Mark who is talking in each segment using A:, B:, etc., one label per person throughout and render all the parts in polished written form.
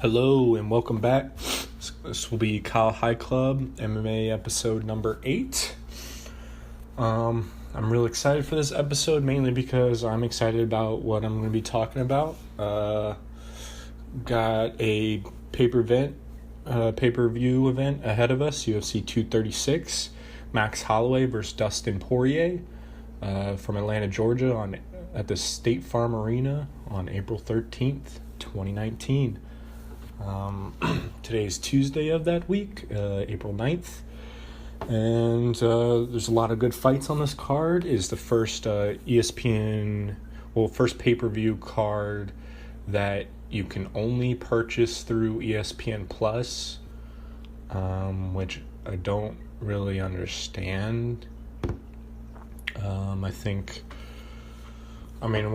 A: Hello and welcome back. This will be Kyle High Club MMA episode number 8. I'm real excited for this episode, mainly because I'm excited about what I'm going to be talking about. Got a pay-per-view event ahead of us, UFC 236, Max Holloway versus Dustin Poirier from Atlanta, Georgia at the State Farm Arena on April 13th, 2019. Today's Tuesday of that week, April 9th, and there's a lot of good fights on this card. It's the first first pay-per-view card that you can only purchase through ESPN Plus, which I don't really understand. We'll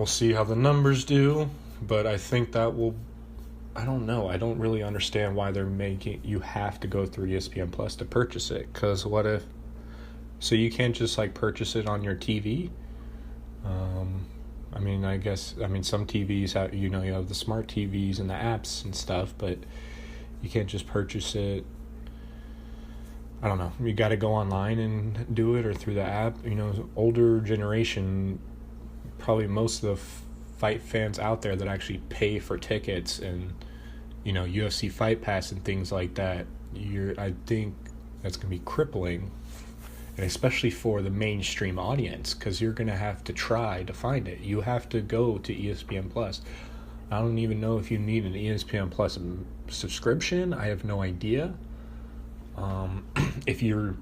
A: see how the numbers do, but I think that will, I don't know. I don't really understand why they're making you have to go through ESPN Plus to purchase it. Because what if, so you can't just purchase it on your TV? Some TVs have, you have the smart TVs and the apps and stuff, but you can't just purchase it. I don't know. You got to go online and do it, or through the app. Older generation, probably most of the fight fans out there that actually pay for tickets and UFC Fight Pass and things like that, I think that's going to be crippling, and especially for the mainstream audience, because you're going to have to try to find it. You have to go to ESPN Plus. I don't even know if you need an ESPN Plus subscription. I have no idea. If you're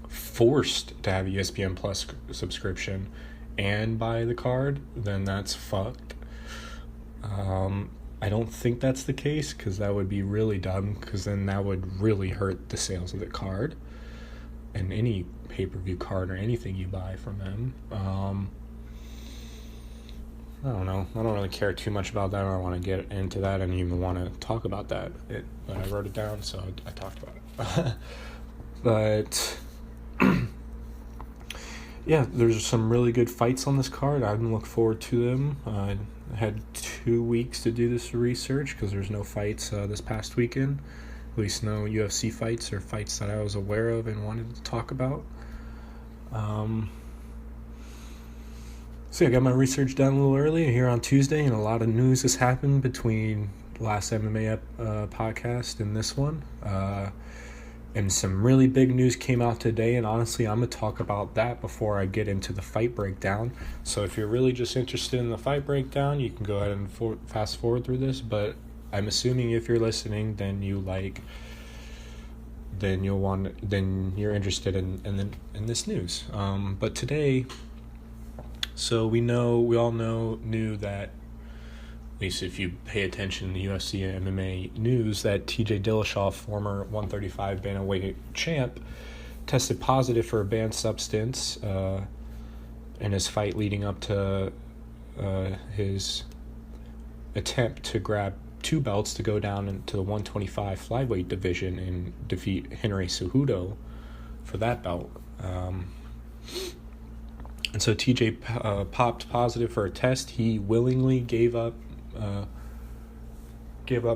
A: forced to have ESPN Plus subscription and buy the card, then that's fucked. I don't think that's the case, because that would be really dumb, because then that would really hurt the sales of the card and any pay-per-view card or anything you buy from them. I don't know. I don't really care too much about that. I don't want to get into that. I don't even want to talk about that. But I wrote it down, so I talked about it. But yeah, there's some really good fights on this card. I look forward to them. I had 2 weeks to do this research, because there's no fights this past weekend. At least no UFC fights or fights that I was aware of and wanted to talk about. So I got my research done a little early here on Tuesday, and a lot of news has happened between Last MMA podcast and this one. And some really big news came out today, and honestly, I'm going to talk about that before I get into the fight breakdown. So if you're really just interested in the fight breakdown, you can go ahead and fast forward through this, but I'm assuming if you're listening, then you're interested in this news. But today, so we all knew that, at least if you pay attention to the UFC and MMA news, that TJ Dillashaw, former 135 bantamweight champ, tested positive for a banned substance in his fight leading up to his attempt to grab 2 belts to go down into the 125 flyweight division and defeat Henry Cejudo for that belt. And so TJ popped positive for a test. He willingly gave up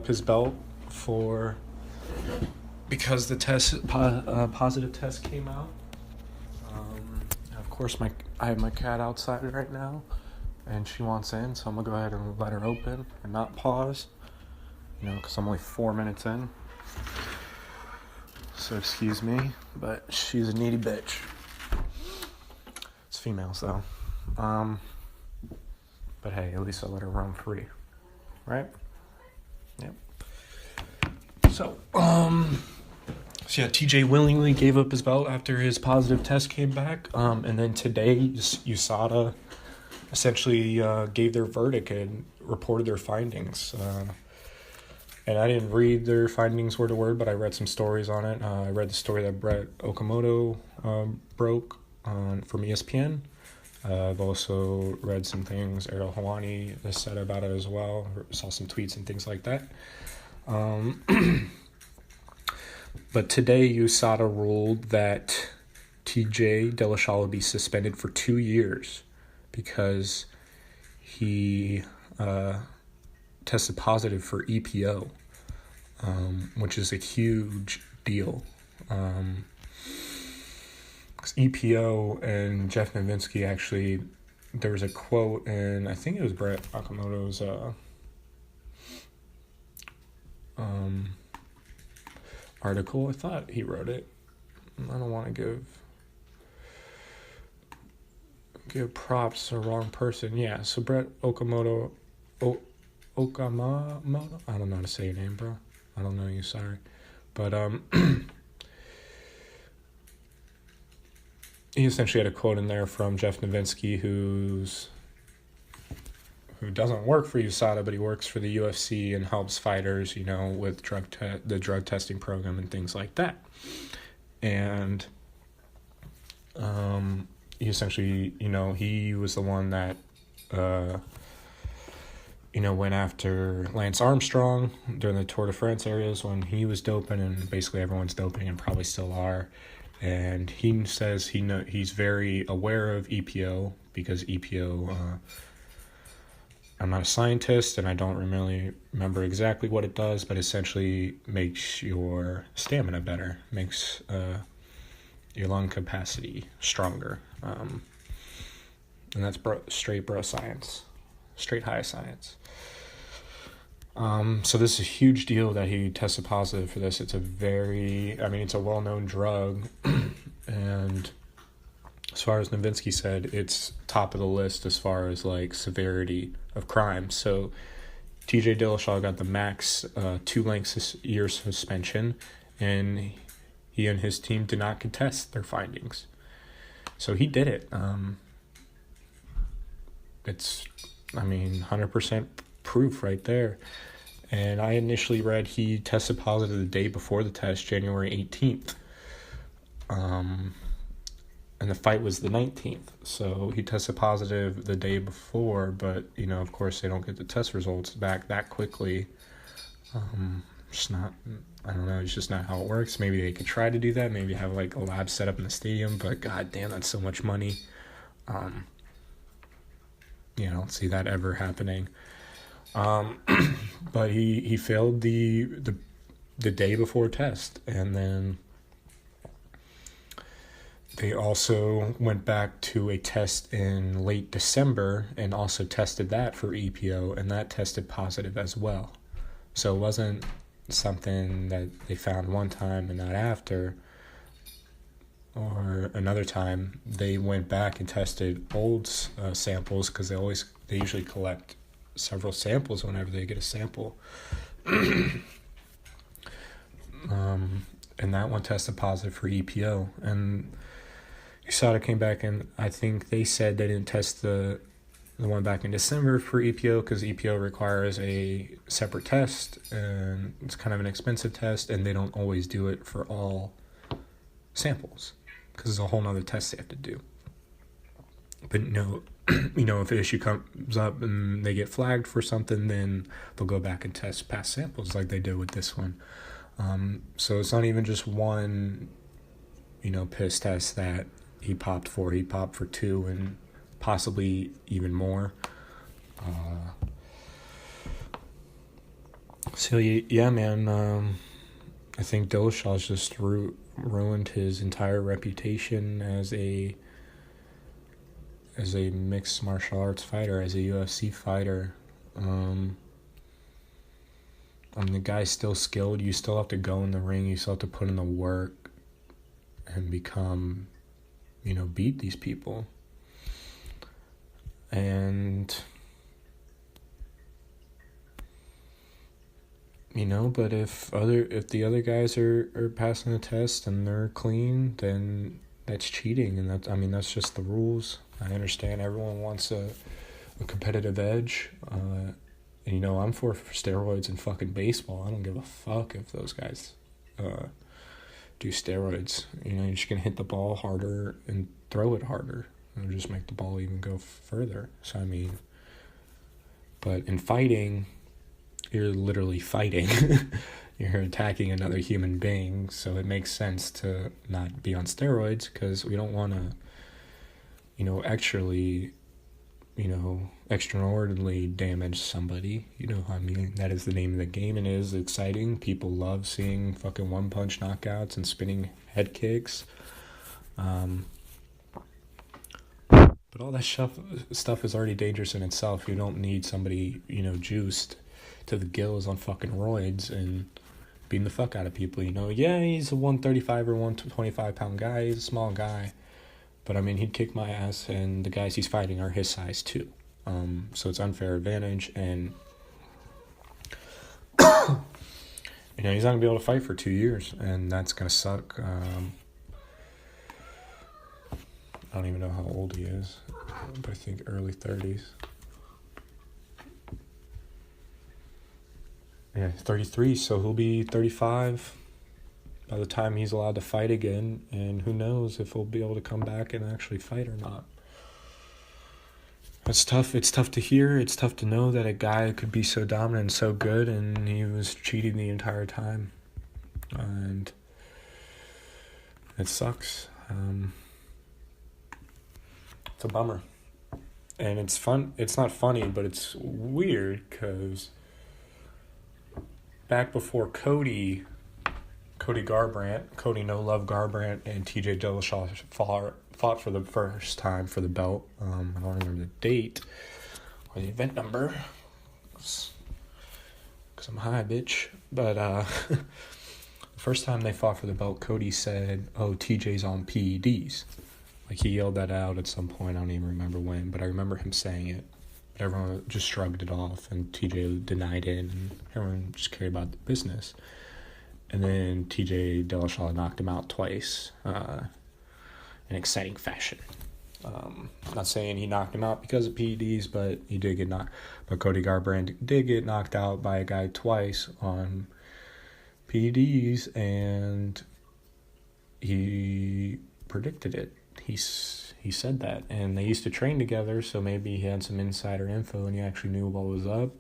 A: his belt because the positive test came out. Of course, I have my cat outside right now, and she wants in, so I'm gonna go ahead and let her open and not pause, because I'm only 4 minutes in. So excuse me, but she's a needy bitch. It's females though. But hey, at least I let her roam free. Right? Yep. So TJ willingly gave up his belt after his positive test came back. And then today, USADA essentially gave their verdict and reported their findings. And I didn't read their findings word to word, but I read some stories on it. I read the story that Brett Okamoto broke from ESPN. I've also read some things Ariel Helwani has said about it as well. Saw some tweets and things like that. But today, USADA ruled that TJ Dillashaw will be suspended for 2 years because he tested positive for EPO. which is a huge deal. Because EPO and Jeff Novitzky actually, there was a quote in, I think it was Brett Okamoto's article. I thought he wrote it. I don't want to give props to the wrong person. Yeah, so Brett Okamoto, Okamoto? I don't know how to say your name, bro. I don't know you, sorry. But he essentially had a quote in there from Jeff Novitzky, who doesn't work for USADA, but he works for the UFC and helps fighters, with the drug testing program and things like that. And he essentially, he was the one that, went after Lance Armstrong during the Tour de France areas when he was doping, and basically everyone's doping and probably still are. And he says he's very aware of EPO because EPO, I'm not a scientist and I don't really remember exactly what it does, but essentially makes your stamina better, makes your lung capacity stronger. And that's straight bro science, straight high science. So this is a huge deal that he tested positive for this. It's it's a well-known drug. And as far as Novitzky said, it's top of the list as far as severity of crime. So TJ Dillashaw got the max 2 year suspension, and he and his team did not contest their findings. So he did it. It's 100% proof right there. And I initially read he tested positive the day before the test, January 18th. And the fight was the 19th. So he tested positive the day before, but, of course, they don't get the test results back that quickly. It's not, I don't know, it's just not how it works. Maybe they could try to do that. Maybe have, a lab set up in the stadium, but god damn, that's so much money. I don't see that ever happening. But he failed the day before test, and then they also went back to a test in late December and also tested that for EPO, and that tested positive as well. So it wasn't something that they found one time and not after, or another time they went back and tested old samples, because they usually collect several samples whenever they get a sample. And that one tested positive for EPO, and USADA came back, and I think they said they didn't test the one back in December for EPO because EPO requires a separate test, and it's kind of an expensive test, and they don't always do it for all samples because it's a whole nother test they have to do. But if an issue comes up and they get flagged for something, then they'll go back and test past samples like they did with this one. So it's not even just one, piss test that he popped for. He popped for 2 and possibly even more. So yeah, man. I think Dillashaw's just ruined his entire reputation as a mixed martial arts fighter, as a UFC fighter. The guy's still skilled. You still have to go in the ring. You still have to put in the work and become, beat these people. And, but if the other guys are passing the test and they're clean, then that's cheating. And that's just the rules. I understand everyone wants a competitive edge. And I'm for steroids in fucking baseball. I don't give a fuck if those guys do steroids. You're just gonna hit the ball harder and throw it harder. It'll just make the ball even go further. So but in fighting, you're literally fighting. You're attacking another human being, so it makes sense to not be on steroids, because we don't want to, actually, extraordinarily damage somebody. That is the name of the game, and it is exciting. People love seeing fucking one-punch knockouts and spinning head kicks. But all that stuff is already dangerous in itself. You don't need somebody, juiced to the gills on fucking roids and beating the fuck out of people. Yeah, he's a 135 or 125 pound guy. He's a small guy. But, he'd kick my ass, and the guys he's fighting are his size, too. So it's unfair advantage, and, he's not going to be able to fight for 2 years, and that's going to suck. I don't even know how old he is, but I think early 30s. Yeah, 33, so he'll be 35 by the time he's allowed to fight again, and who knows if he'll be able to come back and actually fight or not. It's tough. It's tough to hear. It's tough to know that a guy could be so dominant and so good, and he was cheating the entire time. And it sucks. It's a bummer. And it's fun. It's not funny, but it's weird because back before Cody No Love Garbrandt, and TJ Dillashaw fought for the first time for the belt. I don't remember the date or the event number because I'm high, bitch. But the first time they fought for the belt, Cody said, "Oh, TJ's on PEDs." Like, he yelled that out at some point. I don't even remember when, but I remember him saying it. But everyone just shrugged it off, and TJ denied it, and everyone just cared about the business. And then TJ Dillashaw knocked him out twice in exciting fashion. Not saying he knocked him out because of PEDs, but he did get knocked. But Cody Garbrandt did get knocked out by a guy twice on PEDs, and he predicted it. He said that, and they used to train together, so maybe he had some insider info and he actually knew what was up.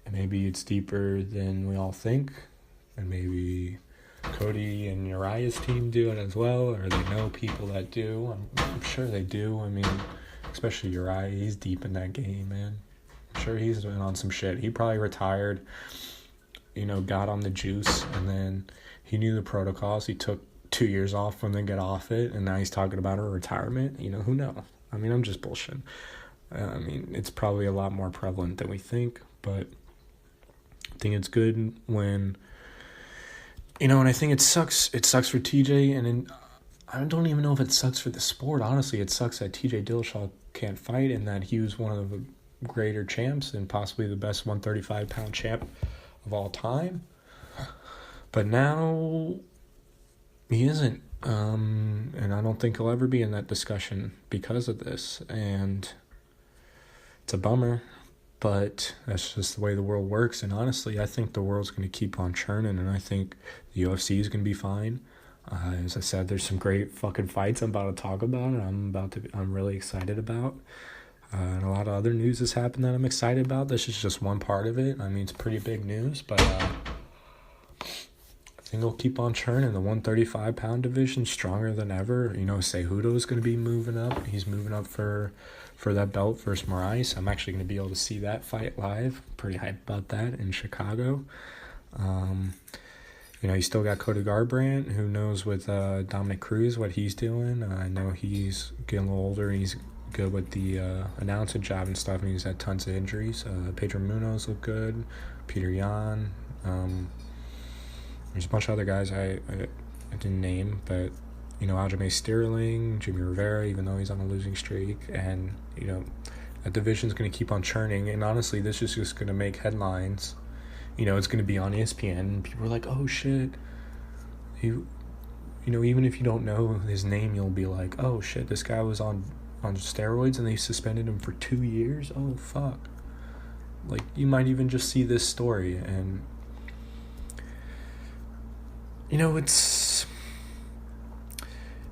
A: And maybe it's deeper than we all think, and maybe Cody and Uriah's team do it as well, or they know people that do. I'm sure they do. Especially Uriah, he's deep in that game, man. I'm sure he's been on some shit. He probably retired, got on the juice, and then he knew the protocols. He took 2 years off and then get off it, and now he's talking about a retirement. Who knows? I'm just bullshitting. It's probably a lot more prevalent than we think, but I think it's good when, and I think it sucks for TJ, and I don't even know if it sucks for the sport. Honestly, it sucks that TJ Dillashaw can't fight, and that he was one of the greater champs and possibly the best 135-pound champ of all time. But now he isn't, and I don't think he'll ever be in that discussion because of this, and it's a bummer, but that's just the way the world works. And honestly, I think the world's going to keep on churning, and I think the UFC is going to be fine. As I said, there's some great fucking fights I'm about to talk about, and I'm really excited about. And a lot of other news has happened that I'm excited about. This is just one part of it. It's pretty big news, but I think it'll keep on churning. The 135-pound division stronger than ever. Cejudo is going to be moving up. He's moving up for that belt versus Moraes. I'm actually going to be able to see that fight live. Pretty hyped about that in Chicago. You still got Cody Garbrandt. Who knows with Dominic Cruz what he's doing. I know he's getting a little older. He's good with the announcing job and stuff, and he's had tons of injuries. Pedro Munoz looked good. Peter Yan. There's a bunch of other guys I didn't name, but, Aljamain Sterling, Jimmy Rivera, even though he's on a losing streak, and, that division's going to keep on churning, and honestly, this is just going to make headlines. It's going to be on ESPN, and people are like, oh, shit. Even if you don't know his name, you'll be like, oh, shit, this guy was on steroids, and they suspended him for 2 years? Oh, fuck. Like, you might even just see this story, and it's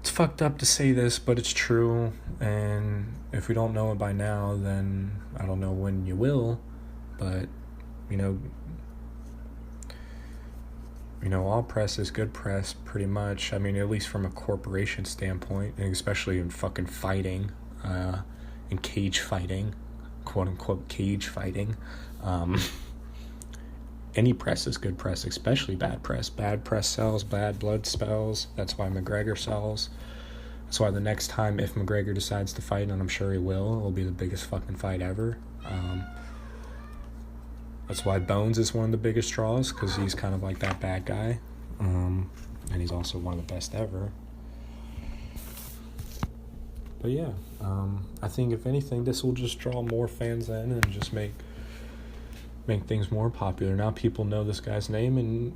A: fucked up to say this, but it's true, and if we don't know it by now, then I don't know when you will, but, all press is good press, pretty much. At least from a corporation standpoint, and especially in fucking fighting. in cage fighting, quote unquote cage fighting. Any press is good press, especially bad press. Bad press sells, bad blood spells. That's why McGregor sells. That's why the next time, if McGregor decides to fight, and I'm sure he will, it'll be the biggest fucking fight ever. That's why Bones is one of the biggest draws, because he's kind of like that bad guy. And he's also one of the best ever. But yeah, I think if anything, this will just draw more fans in and just make things more popular. Now people know this guy's name, and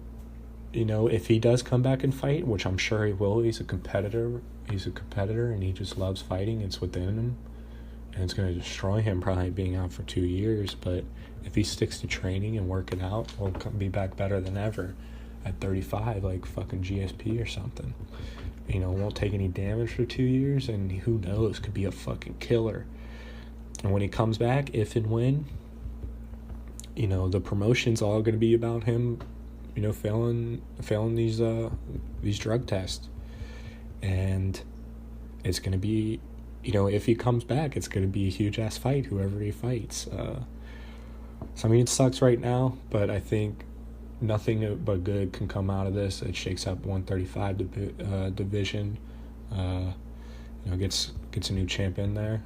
A: you know, if he does come back and fight, which I'm sure he will, he's a competitor, and he just loves fighting. It's within him, and it's going to destroy him probably being out for 2 years. But if he sticks to training and working out, he'll be back better than ever at 35, like fucking GSP or something. You know, won't take any damage for 2 years, and who knows, could be a fucking killer. And when he comes back, if and when, you know, the promotion's all going to be about him, you know, failing these drug tests. And it's going to be, you know, if he comes back, it's going to be a huge-ass fight, whoever he fights. So, I mean, it sucks right now, but I think nothing but good can come out of this. It shakes up 135 division. You know, gets a new champ in there.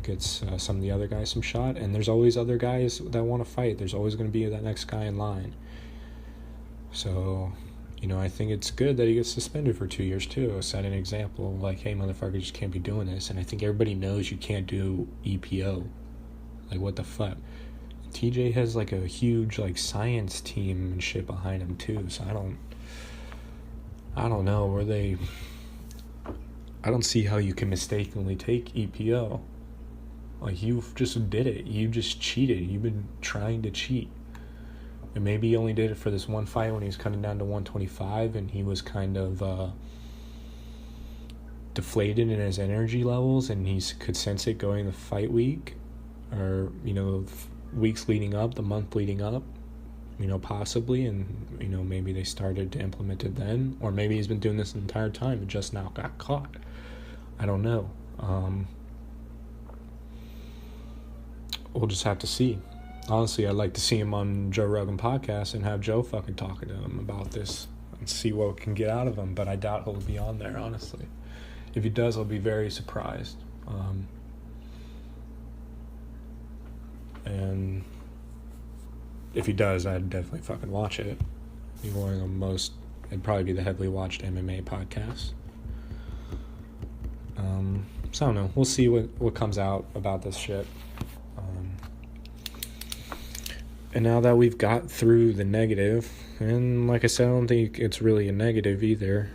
A: Gets some of the other guys some shot, and there's always other guys that want to fight. There's always going to be that next guy in line. So, you know, I think it's good that he gets suspended for 2 years too. Set an example, like, hey, motherfucker, you just can't be doing this. And I think everybody knows you can't do EPO. Like, what the fuck? TJ has like a huge like science team and shit behind him too. So I don't know where they. I don't see how you can mistakenly take EPO. Like, you just did it. You just cheated. You've been trying to cheat. And maybe he only did it for this one fight when he was cutting down to 125, and he was kind of deflated in his energy levels, and he could sense it going the fight week, or, you know, weeks leading up, the month leading up, you know, possibly, and, you know, maybe they started to implement it then, or maybe he's been doing this the entire time and just now got caught. I don't know. We'll just have to see. Honestly, I'd like to see him on Joe Rogan podcast and have Joe fucking talking to him about this and see what we can get out of him, but I doubt he'll be on there, honestly. If he does, I'll be very surprised. And if he does, I'd definitely fucking watch it. It'd be one of the most, it'd probably be the heavily watched MMA podcast. So I don't know. We'll see what comes out about this shit. And now that we've got through the negative, and like I said, I don't think it's really a negative either,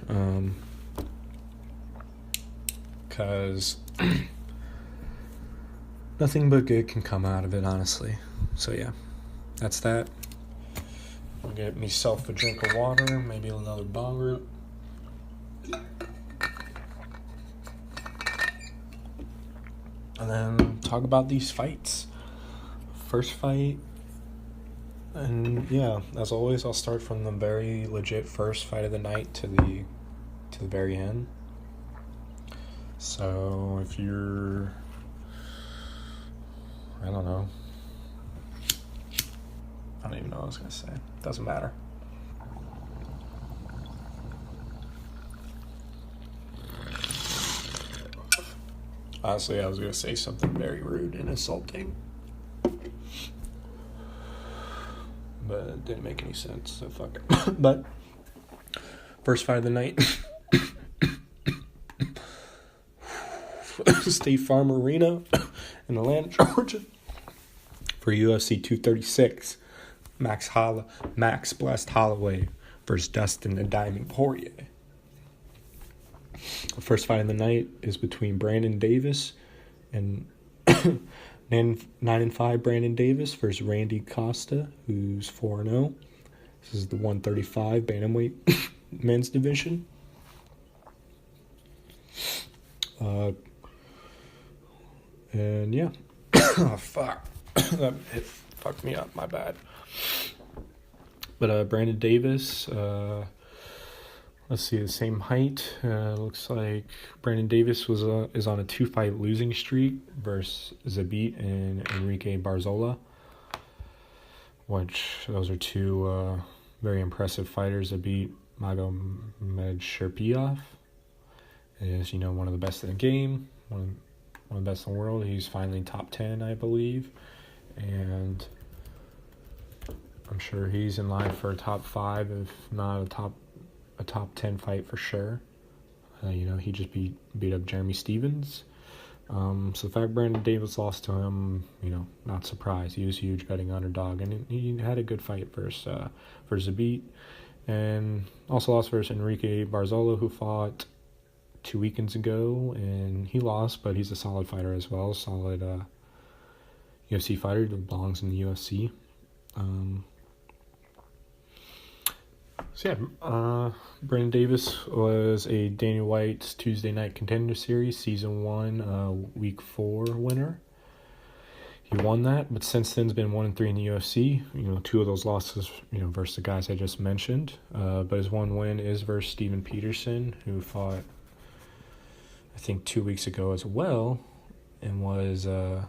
A: because nothing but good can come out of it, honestly. So yeah, that's that. I'll get myself a drink of water, maybe another bong root. And then talk about these fights. First fight. And yeah, as always, I'll start from the very legit first fight of the night to the very end. So if you're, I don't know. I don't even know what I was gonna say. Doesn't matter. Honestly, I was gonna say something very rude and insulting, but it didn't make any sense, so fuck it. But first fight of the night, State Farm Arena in Atlanta, Georgia, for UFC 236. Max Blessed Holloway versus Dustin the Diamond Poirier. The first fight of the night is between Brandon Davis and 9-5 Brandon Davis versus Randy Costa, who's 4-0. This is the 135 bantamweight men's division. And yeah. Oh, fuck. It fucked me up, my bad. But Brandon Davis Let's see, the same height. Looks like Brandon Davis is on a 2-fight losing streak versus Zabit and Enrique Barzola, which those are two very impressive fighters. Zabit Magomedsharipov is, one of the best in the game, one of the best in the world. He's finally top 10, I believe, and I'm sure he's in line for a top 5, if not a top 10 fight for sure. He just beat up Jeremy Stevens. So the fact Brandon Davis lost to him, not surprised. He was huge betting underdog, and he had a good fight versus Zabit, and also lost versus Enrique Barzola, who fought 2 weekends ago, and he lost, but he's a solid fighter as well. Solid UFC fighter that belongs in the UFC. Brandon Davis was a Dana White's Tuesday Night Contender Series Season 1 Week 4 winner. He won that, but since then has been 1-3 in the UFC. 2 of those losses, versus the guys I just mentioned. But his one win is versus Steven Peterson, who fought, I think, 2 weeks ago as well, and was a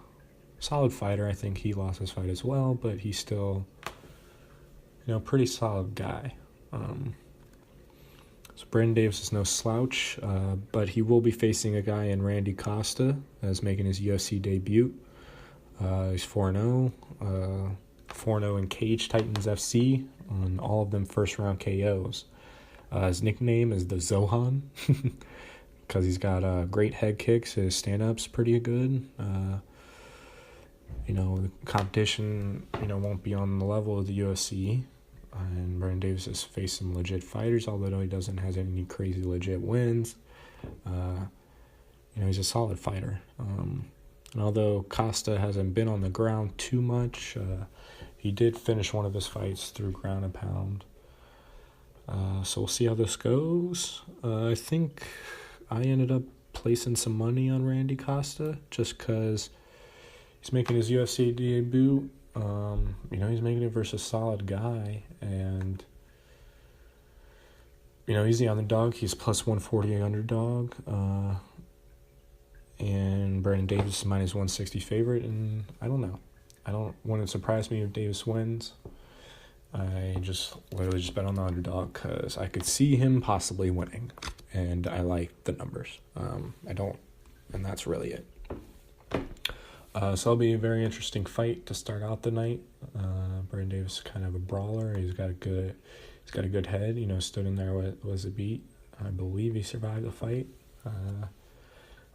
A: solid fighter. I think he lost his fight as well, but he's still, pretty solid guy. So Brandon Davis is no slouch, but he will be facing a guy in Randy Costa that's making his UFC debut. He's 4-0, 4-0 in Cage Titans FC on all of them first-round KOs. His nickname is the Zohan because he's got great head kicks. His stand-up's pretty good. The competition, won't be on the level of the UFC. And Brandon Davis has faced some legit fighters, although he doesn't have any crazy legit wins. He's a solid fighter. And although Costa hasn't been on the ground too much, he did finish one of his fights through ground and pound. So we'll see how this goes. I think I ended up placing some money on Randy Costa just because he's making his UFC debut. He's making it versus a solid guy, and, he's the underdog. He's plus 140 underdog, and Brandon Davis is minus 160 favorite, and I don't know. Wouldn't surprise me if Davis wins. I just literally bet on the underdog because I could see him possibly winning, and I like the numbers. I don't, and that's really it. So it'll be a very interesting fight to start out the night. Brandon Davis is kind of a brawler. He's got a good head. Stood in there was a beat. I believe he survived the fight.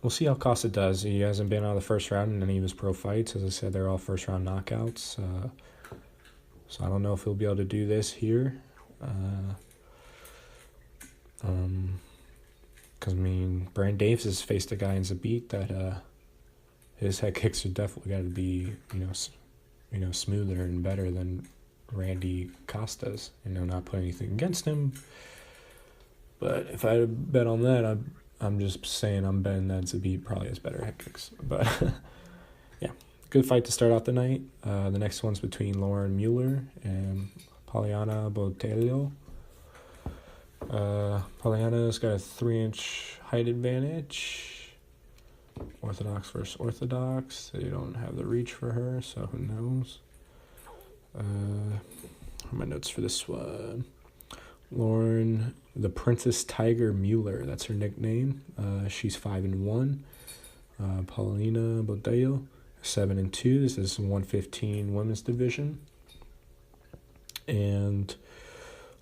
A: We'll see how Costa does. He hasn't been out of the first round in any of his pro fights. As I said, they're all first round knockouts. So I don't know if he'll be able to do this here. Because Brandon Davis has faced a guy in Zabit that his head kicks are definitely got to be, smoother and better than Randy Costa's. Not putting anything against him. But if I had to bet on that, I'm just saying I'm betting that Zabit probably has better head kicks. But, yeah, good fight to start out the night. The next one's between Lauren Mueller and Poliana Botelho. Poliana's got a 3-inch height advantage. Orthodox versus Orthodox. They don't have the reach for her, so who knows? My notes for this one. Lauren, the Princess Tiger Mueller, that's her nickname. She's 5-1. Paulina Botelho, 7-2. This is 115 women's division. And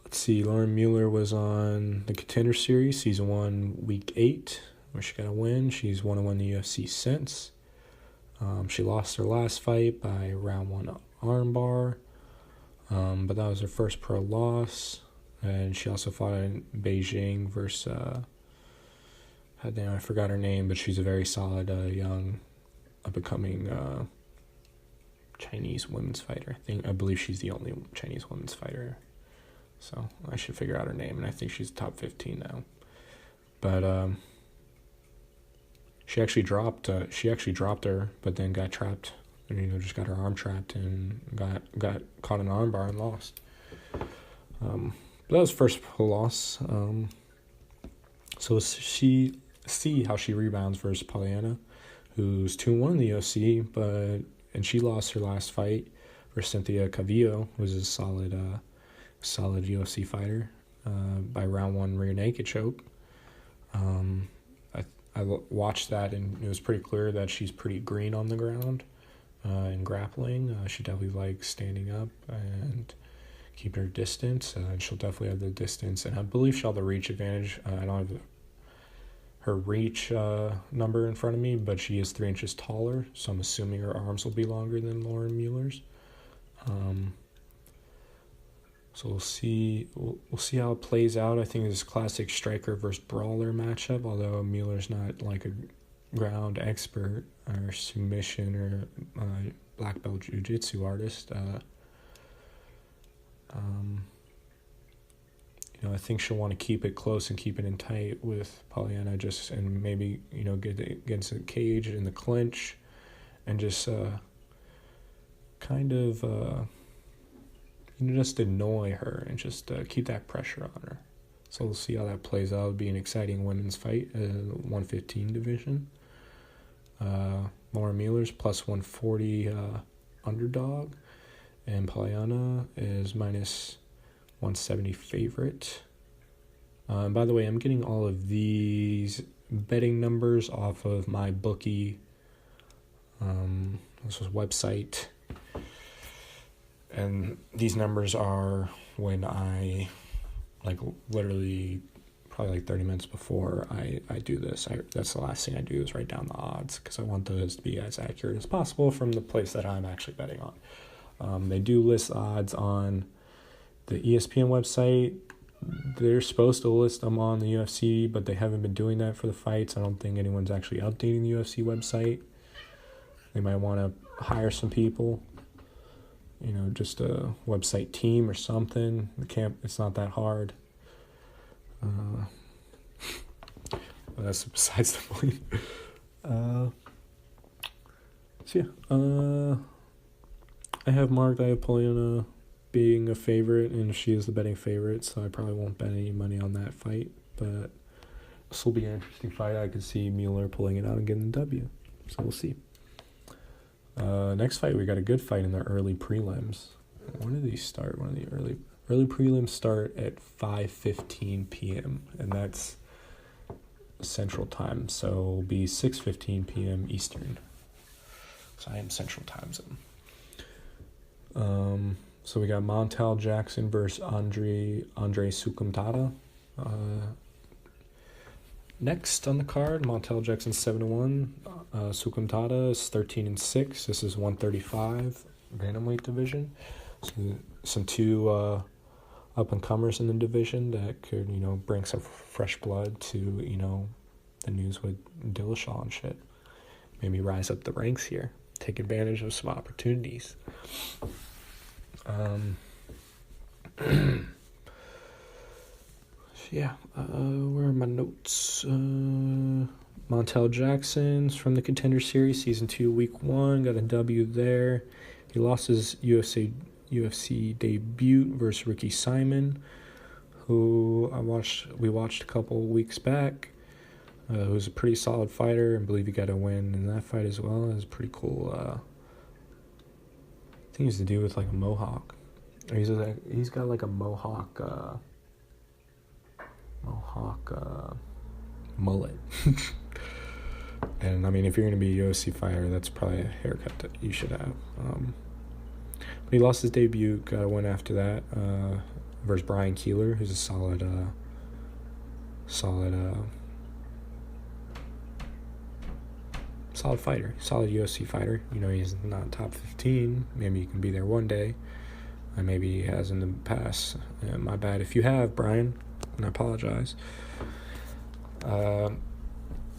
A: let's see, Lauren Mueller was on the Contender Series, Season 1, Week 8. Where she got a win. She's won in the UFC since. She lost her last fight by round 1 armbar, but that was her first pro loss. And she also fought in Beijing versus, I forgot her name, but she's a very solid young, up-and-coming Chinese women's fighter. I believe she's the only Chinese women's fighter. So I should figure out her name, and I think she's top 15 now. But She actually dropped her, but then got trapped. Just got her arm trapped and got caught in an armbar and lost. But that was first loss. So we'll see how she rebounds versus Polyana, who's 2-1 in the UFC, and she lost her last fight versus Cynthia Calvillo, who was a solid UFC fighter, by round 1 rear naked choke. I watched that, and it was pretty clear that she's pretty green on the ground in grappling. She definitely likes standing up and keeping her distance, and she'll definitely have the distance, and I believe she'll have the reach advantage. I don't have her reach number in front of me, but she is 3 inches taller, so I'm assuming her arms will be longer than Lauren Mueller's. So we'll see how it plays out. I think it's classic striker versus brawler matchup, although Mueller's not like a ground expert or submission or black belt jiu-jitsu artist. I think she'll want to keep it close and keep it in tight with Polyana, and maybe, get against the cage in the clinch and just kind of just annoy her and just keep that pressure on her. So we'll see how that plays out. It'll be an exciting women's fight, 115 division. Lauren Mueller's plus 140 underdog, and Polyana is minus 170 favorite. By the way, I'm getting all of these betting numbers off of my bookie. This was website. And these numbers are when I, literally probably 30 minutes before I do this. That's the last thing I do is write down the odds, because I want those to be as accurate as possible from the place that I'm actually betting on. They do list odds on the ESPN website. They're supposed to list them on the UFC, but they haven't been doing that for the fights. I don't think anyone's actually updating the UFC website. They might want to hire some people, just a website team or something. It's not that hard. But that's besides the point. I have marked Polyana being a favorite, and she is the betting favorite, so I probably won't bet any money on that fight, but this will be an interesting fight. I could see Mueller pulling it out and getting the W, so we'll see. Next fight, we got a good fight in the early prelims. When do these start? One of the early prelims start at 5:15 p.m., and that's Central Time, so it'll be 6:15 p.m. Eastern. So I am Central Time Zone. So we got Montel Jackson versus Andre Sukumtada. Next on the card, Montel Jackson 7-1. Sukumtada is 13-6. This is 135 bantamweight division. So some two up and comers in the division that could bring some fresh blood to the news with Dillashaw and shit. Maybe rise up the ranks here, take advantage of some opportunities. Where are my notes? Montel Jackson's from the Contender Series, Season 2, Week 1, got a W there. He lost his UFC debut versus Ricky Simon, who we watched a couple weeks back, who's a pretty solid fighter, and believe he got a win in that fight as well. It was pretty cool. I think he's to do with a mohawk. He's got a mohawk mullet. And if you're going to be a UFC fighter, that's probably a haircut that you should have. But he lost his debut, got a win after that, versus Brian Keeler, who's a solid fighter, solid UFC fighter. He's not top 15. Maybe he can be there one day. And maybe he has in the past. My bad if you have, Brian, and I apologize.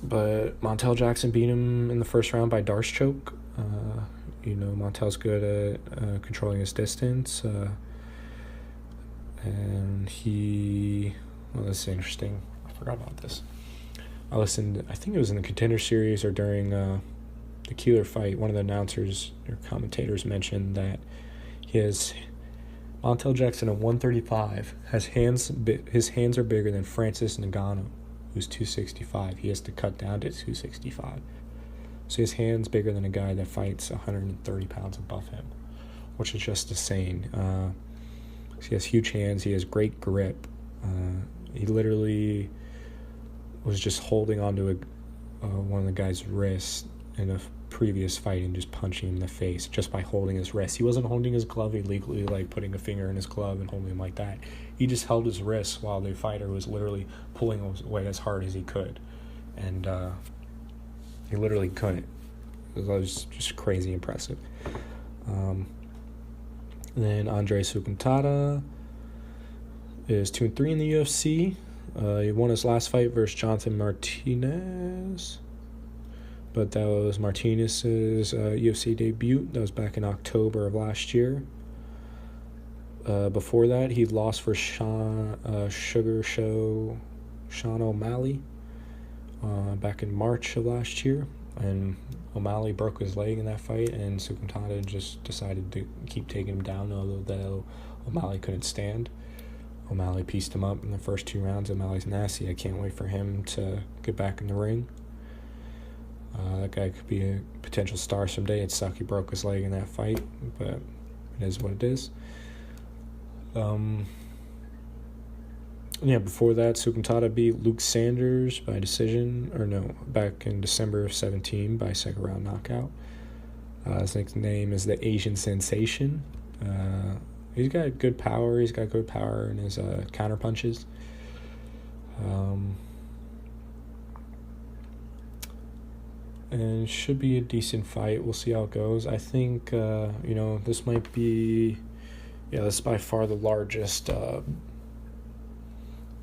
A: But Montel Jackson beat him in the first round by Darce choke. Montel's good at controlling his distance. And this is interesting. I forgot about this. I think it was in the Contender Series or during the Keeler fight, one of the announcers or commentators mentioned that Montel Jackson at 135 his hands are bigger than Francis Ngannou, who's 265. He has to cut down to 265. So his hand's bigger than a guy that fights 130 pounds above him, which is just insane. He has huge hands. He has great grip. He literally was just holding onto one of the guy's wrists in a previous fight and just punching him in the face just by holding his wrist. He wasn't holding his glove illegally, like putting a finger in his glove and holding him like that. He just held his wrist while the fighter was literally pulling away as hard as he could. And he literally couldn't. It was just crazy impressive. Then Andre Sukuntada is 2-3 in the UFC. He won his last fight versus Jonathan Martinez, but that was Martinez's UFC debut. That was back in October of last year. Before that, he lost for Sean O'Malley back in March of last year, and O'Malley broke his leg in that fight, and Sukuntada just decided to keep taking him down, although O'Malley couldn't stand. O'Malley pieced him up in the first 2 rounds. O'Malley's nasty. I can't wait for him to get back in the ring. That guy could be a potential star someday. It sucked he broke his leg in that fight, but it is what it is. Before that, Sukuntada beat Luke Sanders by decision, back in December of 2017 by second round knockout. His nickname is the Asian Sensation. He's got good power. He's got good power in his counter punches. And it should be a decent fight. We'll see how it goes. I think, this might be, this is by far the largest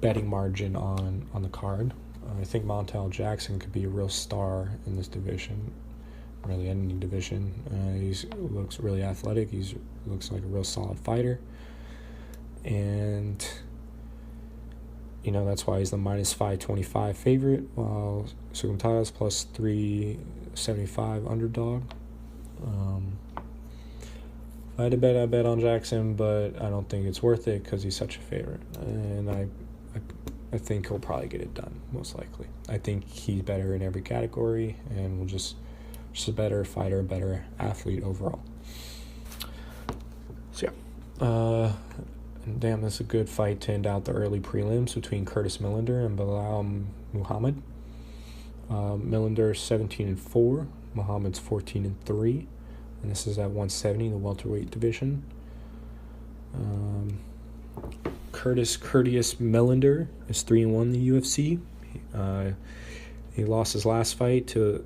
A: betting margin on the card. I think Montel Jackson could be a real star in this division, really any division. He looks really athletic. Looks like a real solid fighter, and that's why he's the minus 525 favorite, while Sukuntada's plus 375 underdog. If I had to bet, I bet on Jackson, but I don't think it's worth it because he's such a favorite, and I think he'll probably get it done, most likely. I think he's better in every category, and will just a better fighter, better athlete overall. So damn, this is a good fight to end out the early prelims between Curtis Millender and Belal Muhammad. Millender's 17-4, Muhammad's 14-3, and this is at 170, the welterweight division. Curtis Millender is 3-1 in the UFC. He lost his last fight to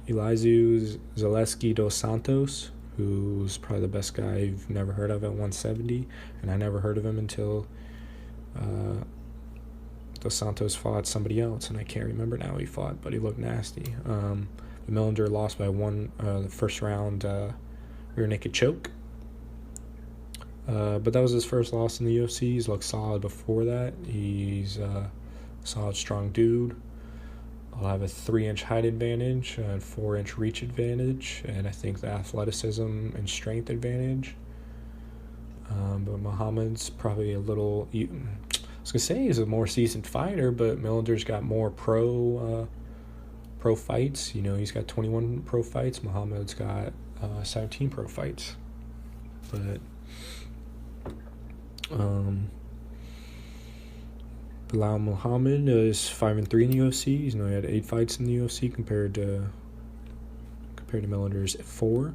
A: Elizeu Zaleski dos Santos, who's probably the best guy I've never heard of at 170, and I never heard of him until dos Santos fought somebody else, and I can't remember now who he fought, but he looked nasty. Millender lost by the first round rear naked choke. But that was his first loss in the UFC. He's looked solid before that. He's a solid, strong dude. I'll have a 3-inch height advantage, a 4-inch reach advantage, and I think the athleticism and strength advantage. But Muhammad's probably a little... I was going to say he's a more seasoned fighter, but Millender's got more pro fights. He's got 21 pro fights. Muhammad's got 17 pro fights. But... Belal Muhammad is 5-3 in the UFC. He had 8 fights in the UFC compared to Millender's 4.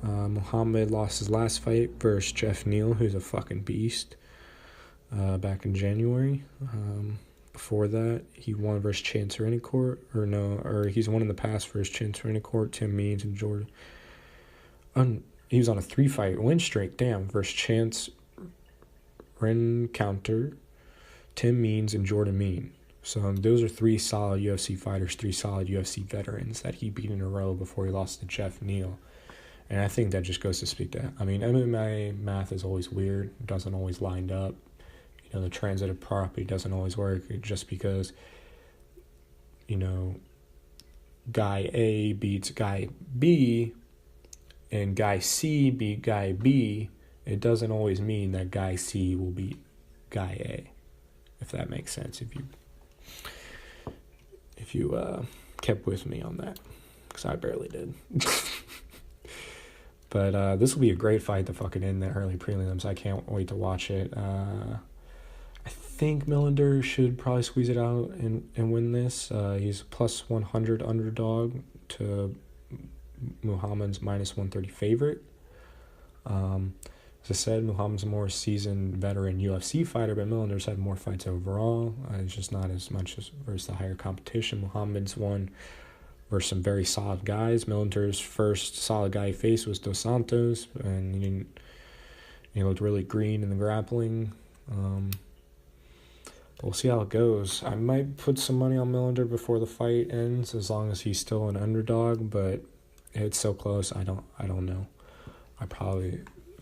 A: Muhammad lost his last fight versus Jeff Neal, who's a fucking beast, back in January. Before that, he won versus Chance Renicourt, he's won in the past versus Chance Renicourt, Tim Means, and Jordan. He was on a 3-fight win streak, versus Chance Rencounter, Tim Means, and Jordan Mean. So those are 3 solid UFC fighters, 3 solid UFC veterans that he beat in a row before he lost to Jeff Neal. And I think that just goes to speak to... MMA math is always weird. It doesn't always line up. The transitive property doesn't always work just because, guy A beats guy B and guy C beat guy B. It doesn't always mean that guy C will beat guy A, if that makes sense. kept with me on that, because I barely did. But this will be a great fight to fucking end the early prelims. I can't wait to watch it. I think Millender should probably squeeze it out and win this. He's a plus 100 underdog to Muhammad's minus 130 favorite. As I said, Muhammad's a more seasoned veteran UFC fighter, but Millender's had more fights overall. It's just not as much as versus the higher competition. Muhammad's won versus some very solid guys. Millender's first solid guy he faced was Dos Santos, and he looked really green in the grappling. We'll see how it goes. I might put some money on Millender before the fight ends, as long as he's still an underdog, but it's so close. I don't know.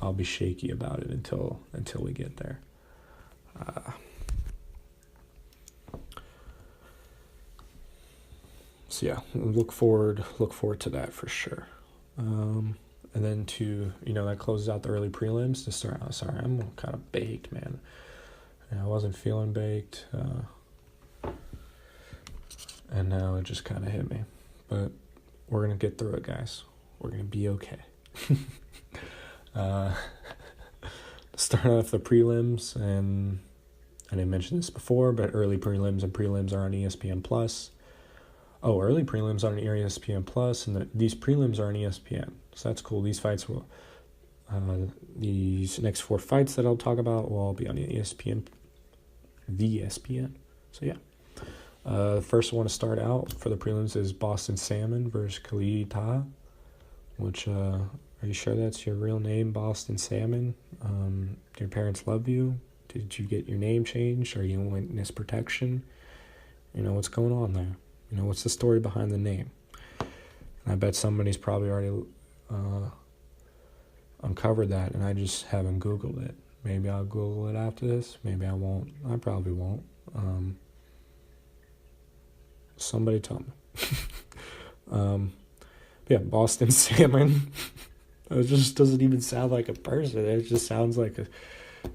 A: I'll be shaky about it until we get there. So yeah, look forward to that for sure. And then that closes out the early prelims to start. Sorry, I'm kind of baked, man. I wasn't feeling baked, and now it just kind of hit me. But we're going to get through it, guys. We're going to be okay. Start off the prelims, and I didn't mention this before, but early prelims and prelims are on ESPN+. Oh, early prelims are on ESPN+, and these prelims are on ESPN. So that's cool. These fights will... these next 4 fights that I'll talk about will all be on ESPN. The ESPN. So yeah. The first one to start out for the prelims is Boston Salmon versus Khalid Taha, which, are you sure that's your real name, Boston Salmon? Do your parents love you? Did you get your name changed? Are you in witness protection? What's going on there? What's the story behind the name? And I bet somebody's probably already uncovered that, and I just haven't Googled it. Maybe I'll Google it after this. Maybe I won't. I probably won't. Somebody tell me. Yeah, Boston Salmon. It just doesn't even sound like a person. It just sounds like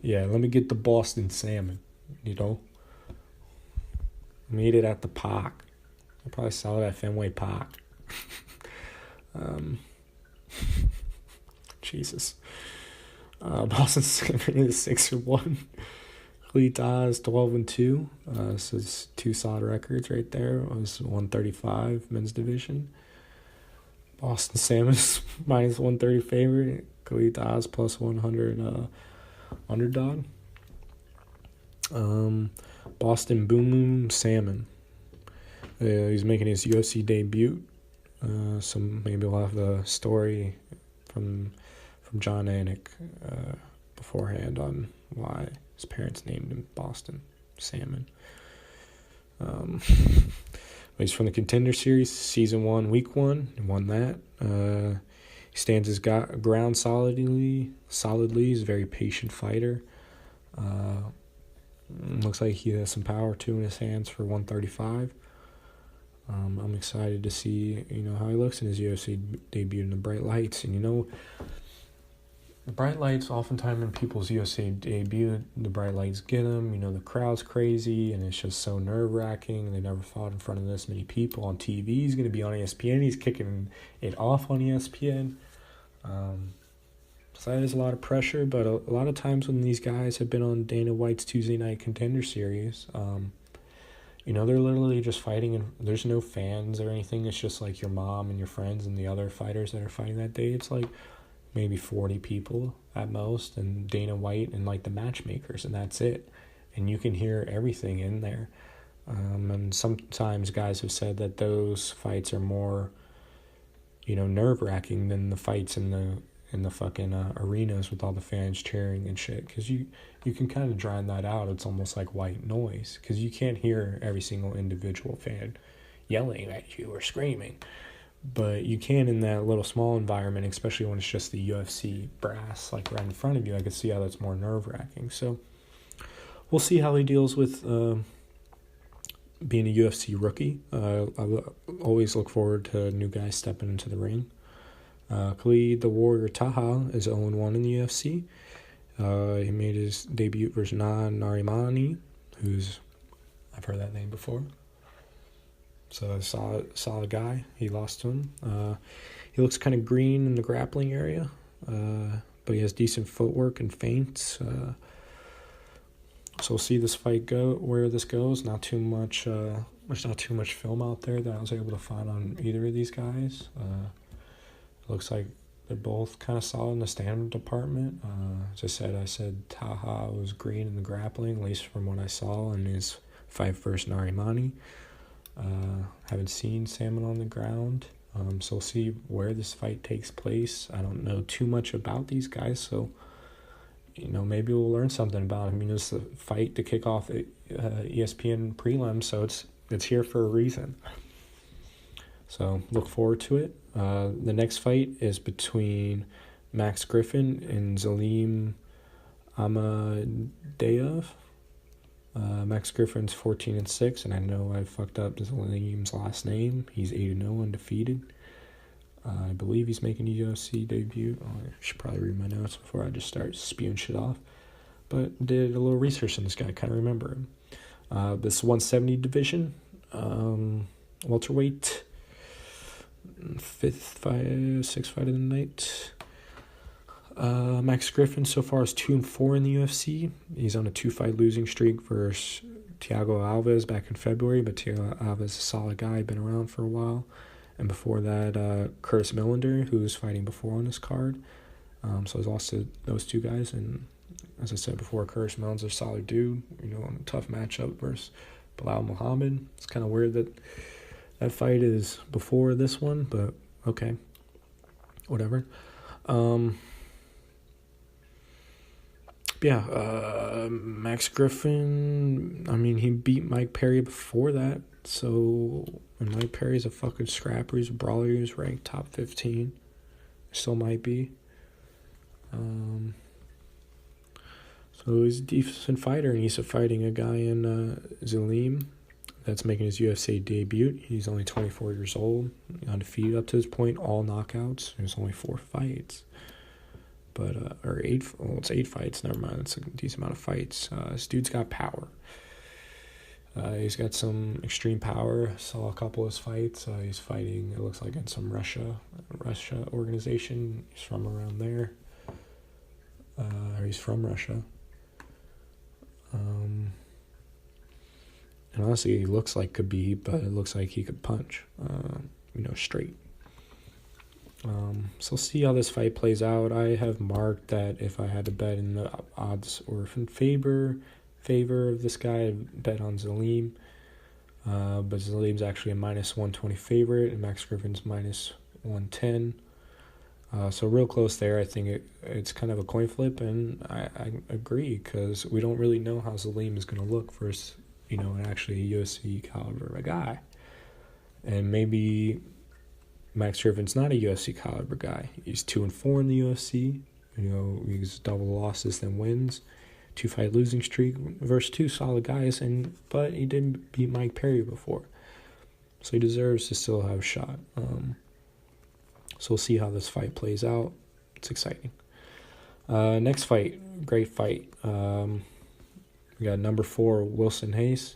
A: let me get the Boston Salmon, Let me eat it at the park. I'll probably sell it at Fenway Park. Jesus. Boston Salmon is 6-1. Khalid Taha is 12-2. So it's 2 solid records right there. It was 135 men's division. Boston Salmon is minus 130 favorite. Khalid Taha is plus 100 underdog. Boston Boom Salmon. He's making his UFC debut. So maybe we'll have the story from John Anik beforehand on why his parents named him Boston Salmon. He's from the Contender Series, Season 1, Week 1. He won that. He stands his ground solidly. He's a very patient fighter. Looks like he has some power, too, in his hands for 135. I'm excited to see, how he looks in his UFC debut in the bright lights. And, the bright lights, oftentimes in people's UFC debut, the bright lights get them. The crowd's crazy, and it's just so nerve-wracking. They never fought in front of this many people on TV. He's going to be on ESPN. He's kicking it off on ESPN. So that is a lot of pressure, but a lot of times when these guys have been on Dana White's Tuesday Night Contender Series, they're literally just fighting, and there's no fans or anything. It's just like your mom and your friends and the other fighters that are fighting that day. It's like maybe 40 people at most, and Dana White and like the matchmakers, and that's it. And you can hear everything in there. And sometimes guys have said that those fights are more, nerve-wracking than the fights in the fucking arenas with all the fans cheering and shit, because you can kind of drown that out. It's almost like white noise, because you can't hear every single individual fan yelling at you or screaming. But you can in that little small environment, especially when it's just the UFC brass like right in front of you. I can see how that's more nerve-wracking. So we'll see how he deals with being a UFC rookie. I always look forward to new guys stepping into the ring. Khalid the Warrior Taha is 0-1 in the UFC. He made his debut versus Narimani, I've heard that name before. So a solid guy. He lost to him. He looks kind of green in the grappling area, but he has decent footwork and feints. So we'll see this fight go where this goes. Not too much. There's not too much film out there that I was able to find on either of these guys. Looks like they're both kind of solid in the standard department. As I said Taha was green in the grappling, at least from what I saw in his fight versus Narimani. Haven't seen Salmon on the ground. So we'll see where this fight takes place. I don't know too much about these guys, so maybe we'll learn something about him. It's the fight to kick off ESPN prelim, so it's here for a reason. So look forward to it. The next fight is between Max Griffin and Zalim Amadeev. Max Griffin's 14-6, and I know I fucked up Zalim's last name. He's 8-0, undefeated. I believe he's making a UFC debut. I should probably read my notes before I just start spewing shit off. But did a little research on this guy. Kind of remember him. This 170 division, welterweight, sixth fight of the night. Max Griffin so far is 2-4 in the UFC. He's on a 2-fight losing streak versus Thiago Alves back in February, but Thiago Alves is a solid guy, been around for a while. And before that, Curtis Millender, who was fighting before on this card. So he's lost to those two guys. And as I said before, Curtis Millender's a solid dude, on a tough matchup versus Bilal Muhammad. It's kind of weird that fight is before this one, but okay. Whatever. Max Griffin, he beat Mike Perry before that. So, and Mike Perry's a fucking scrapper. He's a brawler. He was ranked top 15. Still might be. So he's a decent fighter, and he's fighting a guy in Zalim that's making his UFC debut. He's only 24 years old, undefeated up to this point, all knockouts. There's only 4 fights. But, it's 8 fights, never mind. It's a decent amount of fights. This dude's got power. He's got some extreme power. Saw a couple of his fights. He's fighting, it looks like, in some Russia organization. He's from around there. Or he's from Russia. And honestly, he looks like Khabib, but it looks like he could punch, straight. So we'll see how this fight plays out. I have marked that if I had to bet in the odds or in favor of this guy, I'd bet on Zalim. But Zalim's actually a -120 favorite, and Max Griffin's -110. So real close there. I think it's kind of a coin flip, and I agree, because we don't really know how Zalim is going to look versus, actually a UFC caliber of a guy. And maybe Max Griffin's not a UFC caliber guy. He's 2-4 in the UFC. He's double losses than wins. 2-fight losing streak versus 2 solid guys, but he didn't beat Mike Perry before. So he deserves to still have a shot. So we'll see how this fight plays out. It's exciting. Next fight, great fight. We got number 4, Wilson Hayes.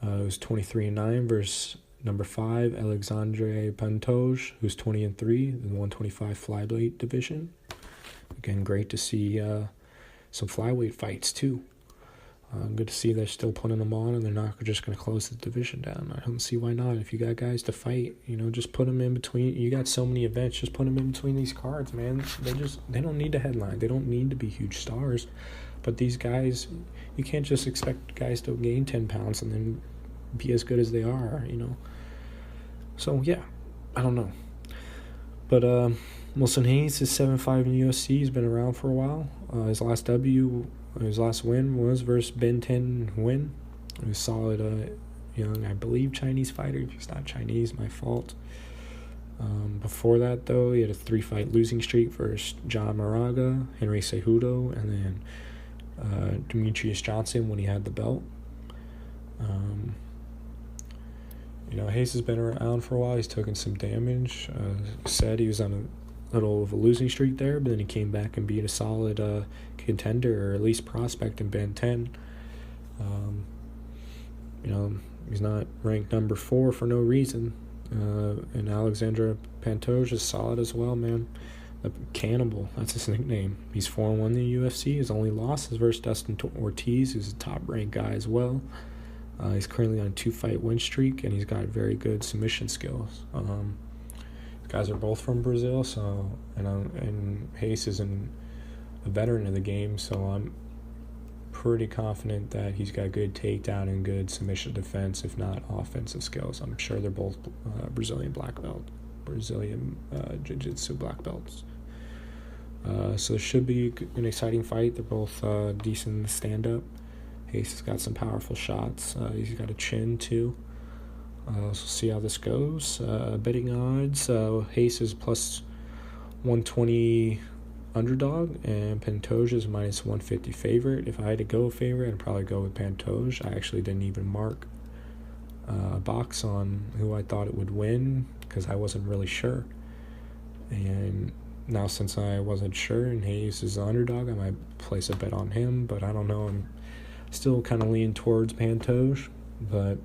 A: Who's 23-9 versus number 5, Alexandre Pantoja, who's 20-3 in the 125 flyweight division. Again, great to see some flyweight fights too. Good to see they're still putting them on, and they're not just going to close the division down. I don't see why not. If you got guys to fight, just put them in between. You got so many events, just put them in between these cards, man. They don't need to headline. They don't need to be huge stars. But these guys, you can't just expect guys to gain 10 pounds and then be as good as they are, So, yeah, I don't know. But Wilson Hayes is 7-5 in the UFC. He's been around for a while. His last win was versus Ben 10 Nguyen. He was solid, young, I believe, Chinese fighter. If he's not Chinese, my fault. Before that, though, he had a 3-fight losing streak versus John Moraga, Henry Cejudo, and then Demetrius Johnson when he had the belt. Hayes has been around for a while. He's taken some damage. Said he was on a little of a losing streak there, but then he came back and beat a solid contender, or at least prospect, in Ben 10. He's not ranked number 4 for no reason. And Alexandre Pantoja is solid as well, man. The Cannibal, that's his nickname. He's 4-1 in the UFC. His only loss is versus Dustin Ortiz, who's a top-ranked guy as well. He's currently on a 2-fight win streak, and he's got very good submission skills. These guys are both from Brazil, so and Hayes is a veteran of the game, so I'm pretty confident that he's got good takedown and good submission defense, if not offensive skills. I'm sure they're both Brazilian Jiu-Jitsu black belts. So it should be an exciting fight. They're both decent stand-up. Hayes has got some powerful shots. He's got a chin, too. So we'll see how this goes. Betting odds, Hayes is plus 120 underdog, and Pantoja is minus 150 favorite. If I had to go favorite, I'd probably go with Pantoja. I actually didn't even mark a box on who I thought it would win because I wasn't really sure. And now since I wasn't sure and Hayes is the underdog, I might place a bet on him, but I don't know. I'm still kind of leaning towards Pantoja, but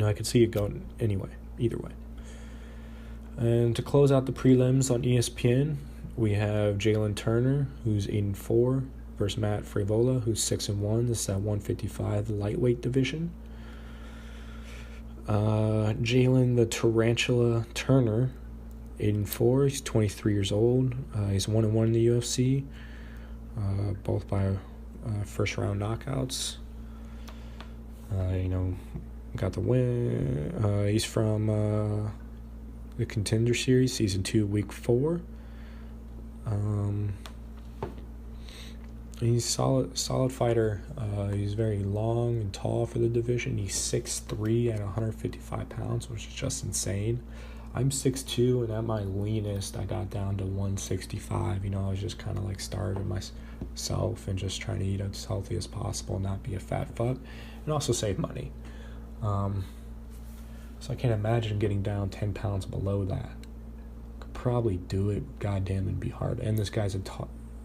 A: I could see it going anyway, either way. And to close out the prelims on ESPN, we have Jalen Turner, who's 8-4, versus Matt Frevola, who's 6-1. This is at 155, the lightweight division. Jalen the Tarantula Turner, 8-4. He's 23 years old. He's 1-1 in the UFC, both by first-round knockouts. Got the win. He's from the Contender Series, Season 2, Week 4. He's solid fighter. He's very long and tall for the division. He's 6'3" at 155 pounds, which is just insane. I'm 6'2", and at my leanest, I got down to 165. I was just kind of like starving myself and just trying to eat as healthy as possible, not be a fat fuck, and also save money. So I can't imagine getting down 10 pounds below that. Could probably do it. Goddamn, it'd be hard. And this guy's an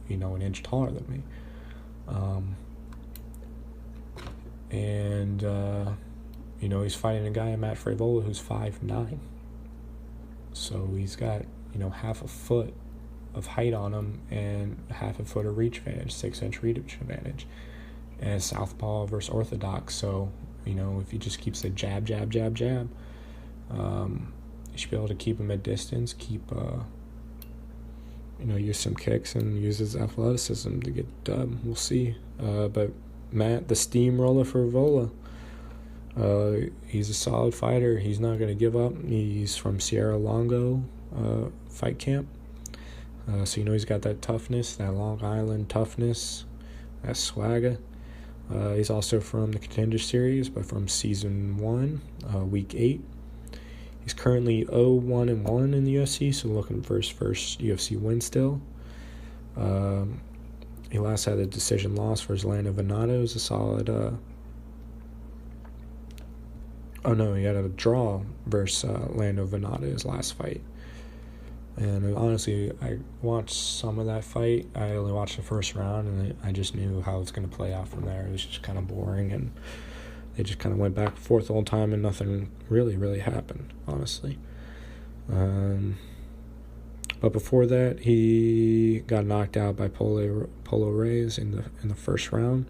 A: inch taller than me. He's fighting a guy, Matt Frevola, who's 5'9". So he's got, half a foot of height on him and half a foot of reach advantage, 6-inch reach advantage. And southpaw versus orthodox. So, if he just keeps the jab, you should be able to keep him at distance, use some kicks and use his athleticism to get dub. We'll see. But Matt, the steamroller for Vola, he's a solid fighter. He's not going to give up. He's from Sierra Longo fight camp. So he's got that toughness, that Long Island toughness, that swagger. He's also from the Contender Series, but from Season 1, Week 8. He's currently 0-1-1 in the UFC, so looking for his first UFC win still. He last had a decision loss versus Lando Venado. It was a solid... he had a draw versus Lando Venado, his last fight. And honestly, I watched some of that fight. I only watched the first round, and I just knew how it was going to play out from there. It was just kind of boring, and they just kind of went back and forth the whole time, and nothing really happened, honestly. But before that, he got knocked out by Polo Reyes in the first round.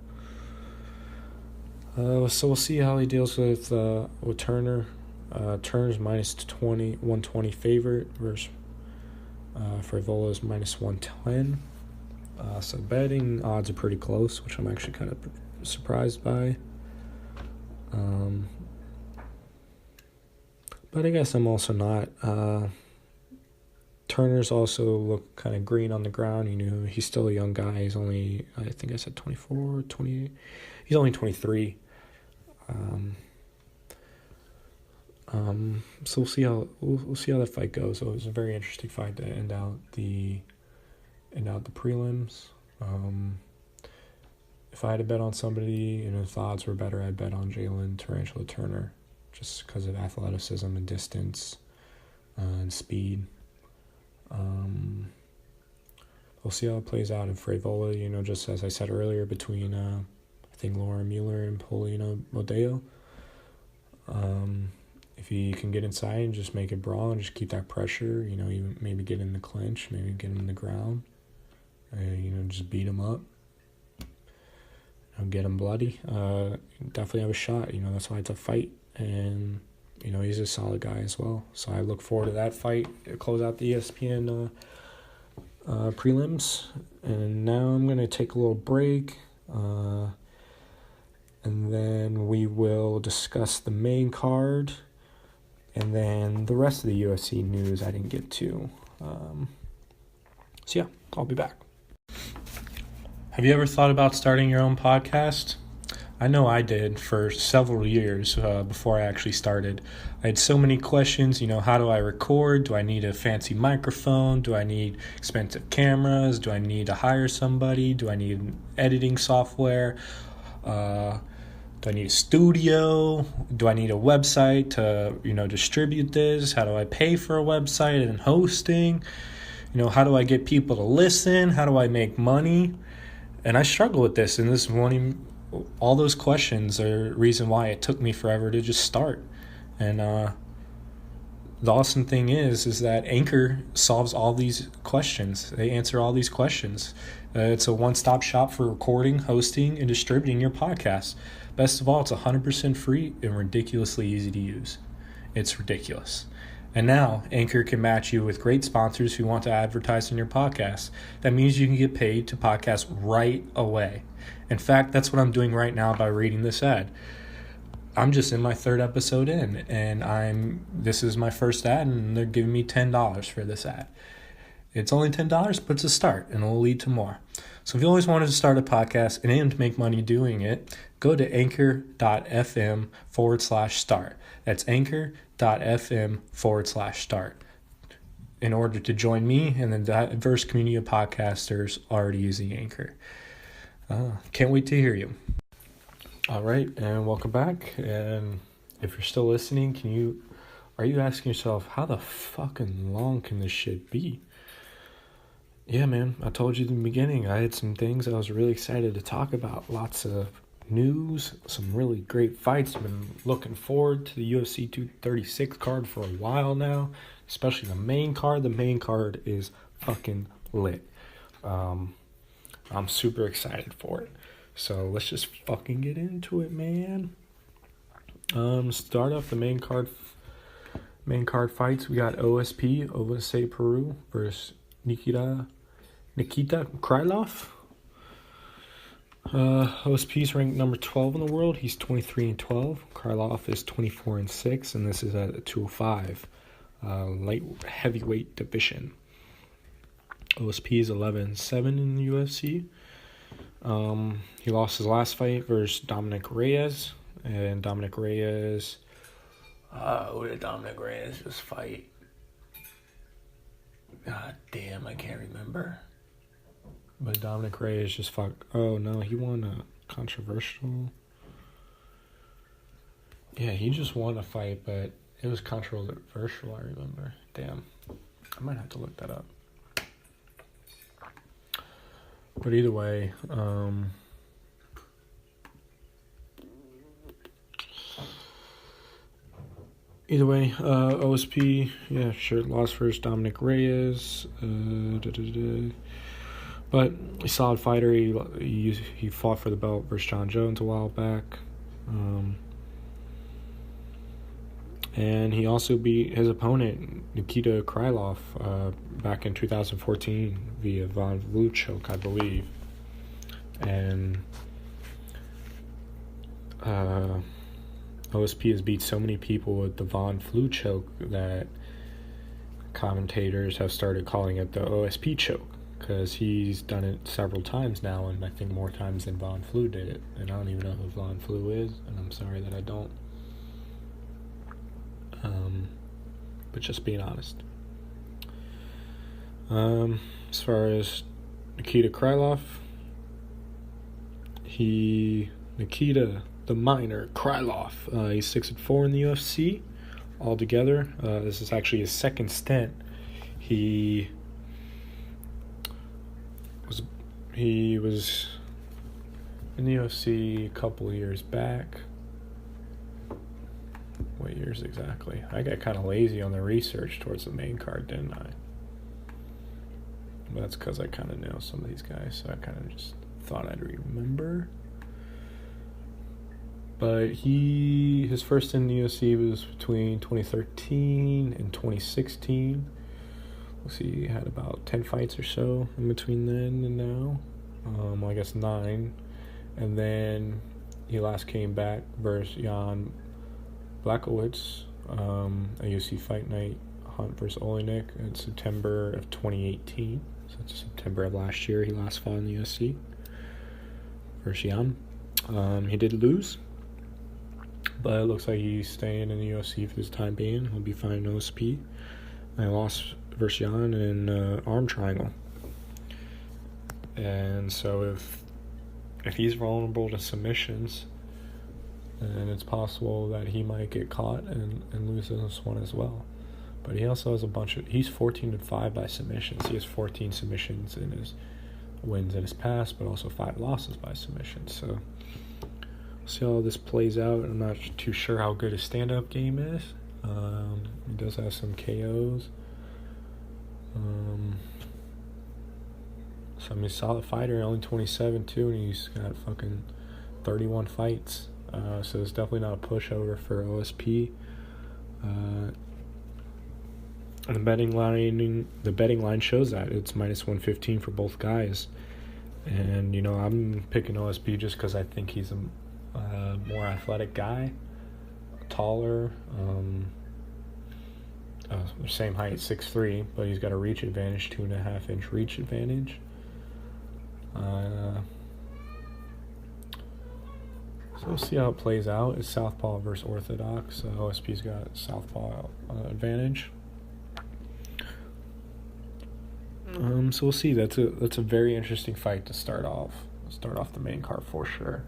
A: So we'll see how he deals with Turner. Turner's minus 120 favorite versus Frevola's minus 110. So betting odds are pretty close, which I'm actually kind of surprised by. But I guess I'm also not. Turner's also look kind of green on the ground. He's still a young guy. He's only, I think I said 24, 28. He's only 23. So we'll see how that fight goes. So it was a very interesting fight to end out the prelims. If I had to bet on somebody and if the odds were better, I'd bet on Jalen Tarantula Turner, just because of athleticism and distance and speed. We'll see how it plays out in Frevola. Just as I said earlier, between I think Laura Mueller and Paulina Modeo. If you can get inside and just make it brawl and just keep that pressure, you maybe get in the clinch, maybe get him in the ground, just beat him up, get him bloody, definitely have a shot. That's why it's a fight, and he's a solid guy as well. So I look forward to that fight, close out the ESPN prelims. And now I'm going to take a little break, and then we will discuss the main card, and then the rest of the UFC news I didn't get to. So yeah, I'll be back. Have you ever thought about starting your own podcast? I know I did for several years before I actually started. I had so many questions. How do I record? Do I need a fancy microphone? Do I need expensive cameras? Do I need to hire somebody? Do I need editing software? Do I need a studio? Do I need a website to, distribute this? How do I pay for a website and hosting? How do I get people to listen? How do I make money? And I struggle with this, and this morning, all those questions are the reason why it took me forever to just start. And the awesome thing is that Anchor solves all these questions. They answer all these questions. It's a one-stop shop for recording, hosting, and distributing your podcast. Best of all, it's 100% free and ridiculously easy to use. It's ridiculous. And now, Anchor can match you with great sponsors who want to advertise on your podcast. That means you can get paid to podcast right away. In fact, that's what I'm doing right now by reading this ad. I'm just in my third episode in, and this is my first ad, and they're giving me $10 for this ad. It's only $10, but it's a start, and it'll lead to more. So if you always wanted to start a podcast and aim to make money doing it, go to anchor.fm/start. That's anchor.fm/start. In order to join me and the diverse community of podcasters already using Anchor. Can't wait to hear you. All right, and welcome back. And if you're still listening, are you asking yourself, how the fucking long can this shit be? Yeah, man, I told you in the beginning, I had some things I was really excited to talk about. Lots of news, some really great fights. I've been looking forward to the UFC 236 card for a while now, especially the main card. The main card is fucking lit. I'm super excited for it. So let's just fucking get into it, man. Start off the main card fights. We got OSP, Ovesay Peru versus Nikita Krylov. OSP's ranked number 12 in the world. He's 23-12. Krylov is 24-6, and this is at a 205 light heavyweight division. OSP is 11-7 in the UFC. He lost his last fight versus Dominic Reyes, and Dominic Reyes. Who did Dominic Reyes just fight? God damn, I can't remember. But Dominic Reyes just fought. Oh no, he won a controversial. Yeah, he just won a fight, but it was controversial. I remember. Damn, I might have to look that up. But either way, OSP, yeah, sure, lost versus Dominic Reyes. But a solid fighter. He fought for the belt versus John Jones a while back. And he also beat his opponent, Nikita Krylov, back in 2014 via Von Flue choke, I believe. And OSP has beat so many people with the Von Flue choke that commentators have started calling it the OSP choke, because he's done it several times now, and I think more times than Von Flue did it. And I don't even know who Von Flue is, and I'm sorry that I don't. But just being honest. As far as Nikita Krylov, Nikita the Miner Krylov, he's 6-4 in the UFC altogether. This is actually his second stint. He was in the UFC a couple of years back. what years exactly. I got kind of lazy on the research towards the main card, didn't I? But that's because I kind of know some of these guys, so I kind of just thought I'd remember. But his first in the UFC was between 2013 and 2016. Let's see, he had about 10 fights or so in between then and now. I guess 9. And then he last came back versus Jan Blachowicz, a UFC Fight Night Hunt versus Oleinik in September of 2018. So it's September of last year he last fought in the UFC versus Jan. He did lose, but it looks like he's staying in the UFC for this time being. He'll be fighting OSP. I lost versus Jan in arm triangle. And so if he's vulnerable to submissions, then it's possible that he might get caught and lose this one as well. But he also has he's 14-5 by submissions. He has 14 submissions in his wins in his past, but also 5 losses by submission. So we'll see how this plays out. I'm not too sure how good his stand-up game is. He does have some KOs. So he's a solid fighter, only 27 too, and he's got fucking 31 fights. So it's definitely not a pushover for OSP. And the betting line shows that it's minus 115 for both guys. And I'm picking OSP just because I think he's a more athletic guy, taller. Same height, 6'3", but he's got a reach advantage, 2.5-inch reach advantage. So we'll see how it plays out. It's southpaw versus orthodox. So OSP's got southpaw advantage. So we'll see. That's a very interesting fight to start off the main card for sure.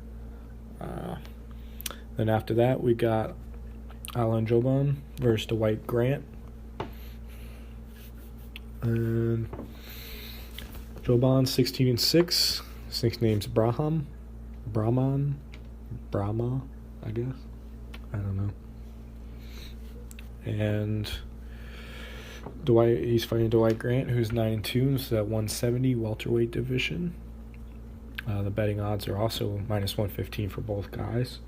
A: Then after that we got Alan Jouban versus Dwight Grant. And Jouban 16-6. His nickname's Brahma, I guess. I don't know. And he's fighting Dwight Grant, who's 9-2. This is at 170 welterweight division. The betting odds are also minus 115 for both guys.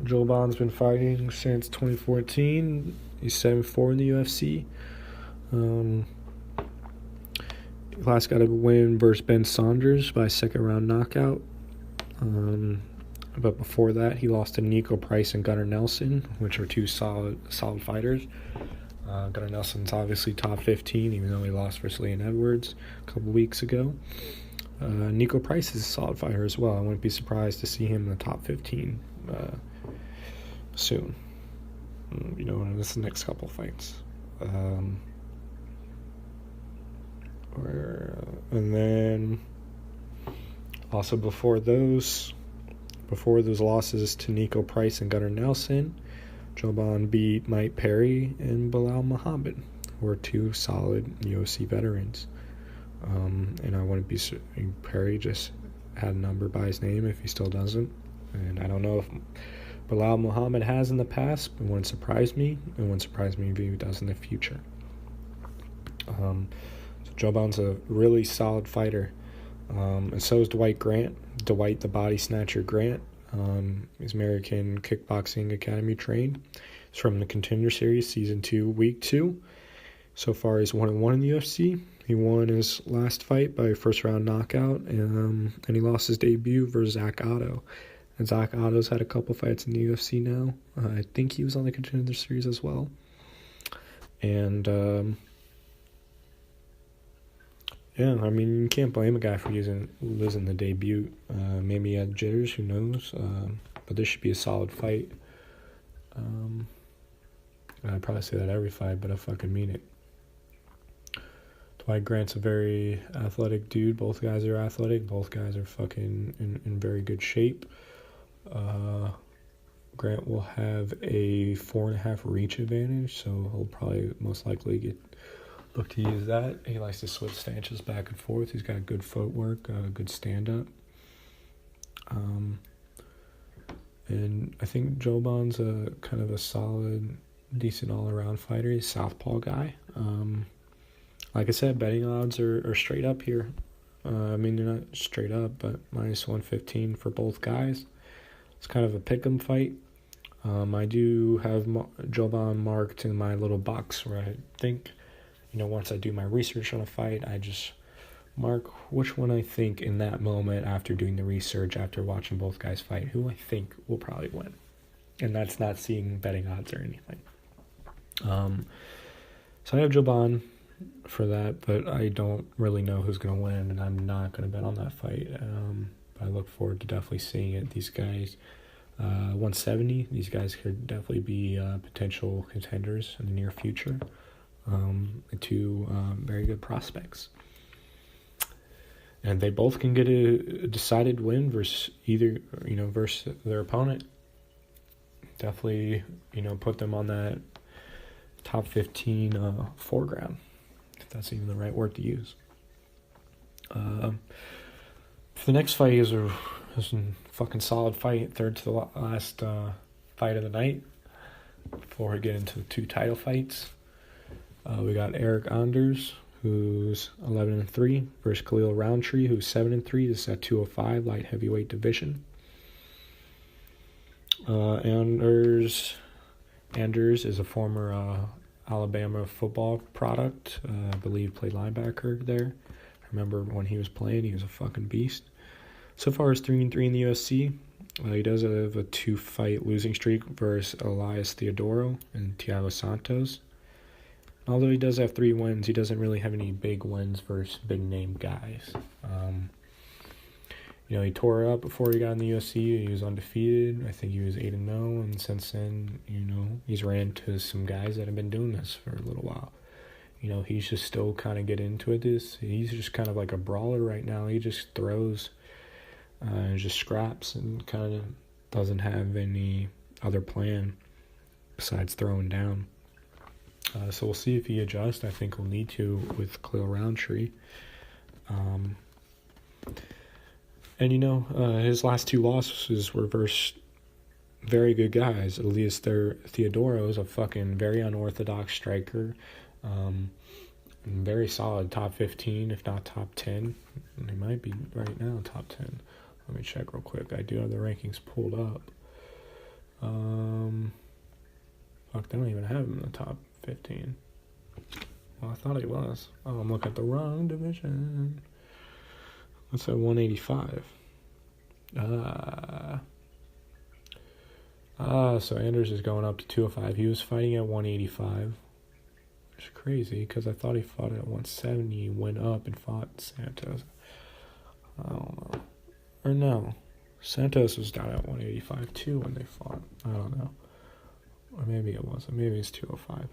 A: Jouban's been fighting since 2014. He's 7-4 in the UFC. Last got a win versus Ben Saunders by second round knockout. But before that, he lost to Nico Price and Gunnar Nelson, which are two solid fighters. Gunnar Nelson's obviously top 15, even though he lost versus Leon Edwards a couple weeks ago. Nico Price is a solid fighter as well. I wouldn't be surprised to see him in the top 15 soon. In this next couple fights. And then also before those losses to Nico Price and Gunnar Nelson, Jouban beat Mike Perry and Bilal Muhammad, who are two solid UFC veterans. And I wouldn't be Perry just had a number by his name if he still doesn't. And I don't know if Bilal Muhammad has in the past, but it wouldn't surprise me. It wouldn't surprise me if he does in the future. So Jouban's a really solid fighter. And so is Dwight Grant. Dwight the Body Snatcher Grant. He's American Kickboxing Academy trained. He's from the Contender Series, Season 2, Week 2. So far, he's 1-1 in the UFC. He won his last fight by first round knockout, and he lost his debut versus Zach Otto. And Zach Otto's had a couple fights in the UFC now. I think he was on the Contender Series as well. And yeah, I mean, you can't blame a guy for losing the debut. Maybe he had jitters, who knows? But this should be a solid fight. I probably say that every fight, but I fucking mean it. Dwight Grant's a very athletic dude. Both guys are athletic. Both guys are fucking in very good shape. Grant will have a 4.5 reach advantage, so he'll probably most likely look to use that. He likes to switch stances back and forth. He's got good footwork, good stand-up. And I think Joban's a kind of a solid, decent all-around fighter. He's a southpaw guy. Like I said, betting odds are straight up here. I mean, they're not straight up, but minus 115 for both guys. It's kind of a pick'em fight. I do have Joban marked in my little box where I think, once I do my research on a fight, I just mark which one I think in that moment after doing the research, after watching both guys fight, who I think will probably win. And that's not seeing betting odds or anything. So I have Joban for that, but I don't really know who's going to win, and I'm not going to bet on that fight. But I look forward to definitely seeing it. These guys, 170, these guys could definitely be potential contenders in the near future. Two very good prospects. And they both can get a decided win versus versus their opponent. Definitely, put them on that top 15 foreground, if that's even the right word to use. The next fight is a fucking solid fight, third to the last fight of the night. Before we get into the two title fights, we got Eric Anders, who's 11-3, versus Khalil Roundtree, who's 7-3. This is at 205 light heavyweight division. Anders is a former Alabama football product. I believe played linebacker there. I remember when he was playing, he was a fucking beast. So far, he's 3-3 in the UFC. He does have a 2-fight losing streak versus Elias Theodorou and Thiago Santos. Although he does have 3 wins, he doesn't really have any big wins versus big-name guys. He tore it up before he got in the UFC. He was undefeated. I think he was 8-0, and since then, he's ran into some guys that have been doing this for a little while. He's just still kind of getting into it. He's just kind of like a brawler right now. He just throws and just scraps and kind of doesn't have any other plan besides throwing down. So we'll see if he adjusts. I think he'll need to with Khalil Roundtree. And his last 2 losses were versus very good guys. Elias Theodorou is a fucking very unorthodox striker. Very solid, top 15, if not top 10. He might be right now top 10. Let me check real quick. I do have the rankings pulled up. Fuck, they don't even have him in the top 15. Well, I thought he was. Oh, I'm looking at the wrong division. What's at 185? So Anders is going up to 205. He was fighting at 185. Which is crazy, because I thought he fought at 170. He went up and fought Santos. I don't know. Or no. Santos was down at 185 too when they fought. I don't know. Or maybe it wasn't. Maybe it's 205.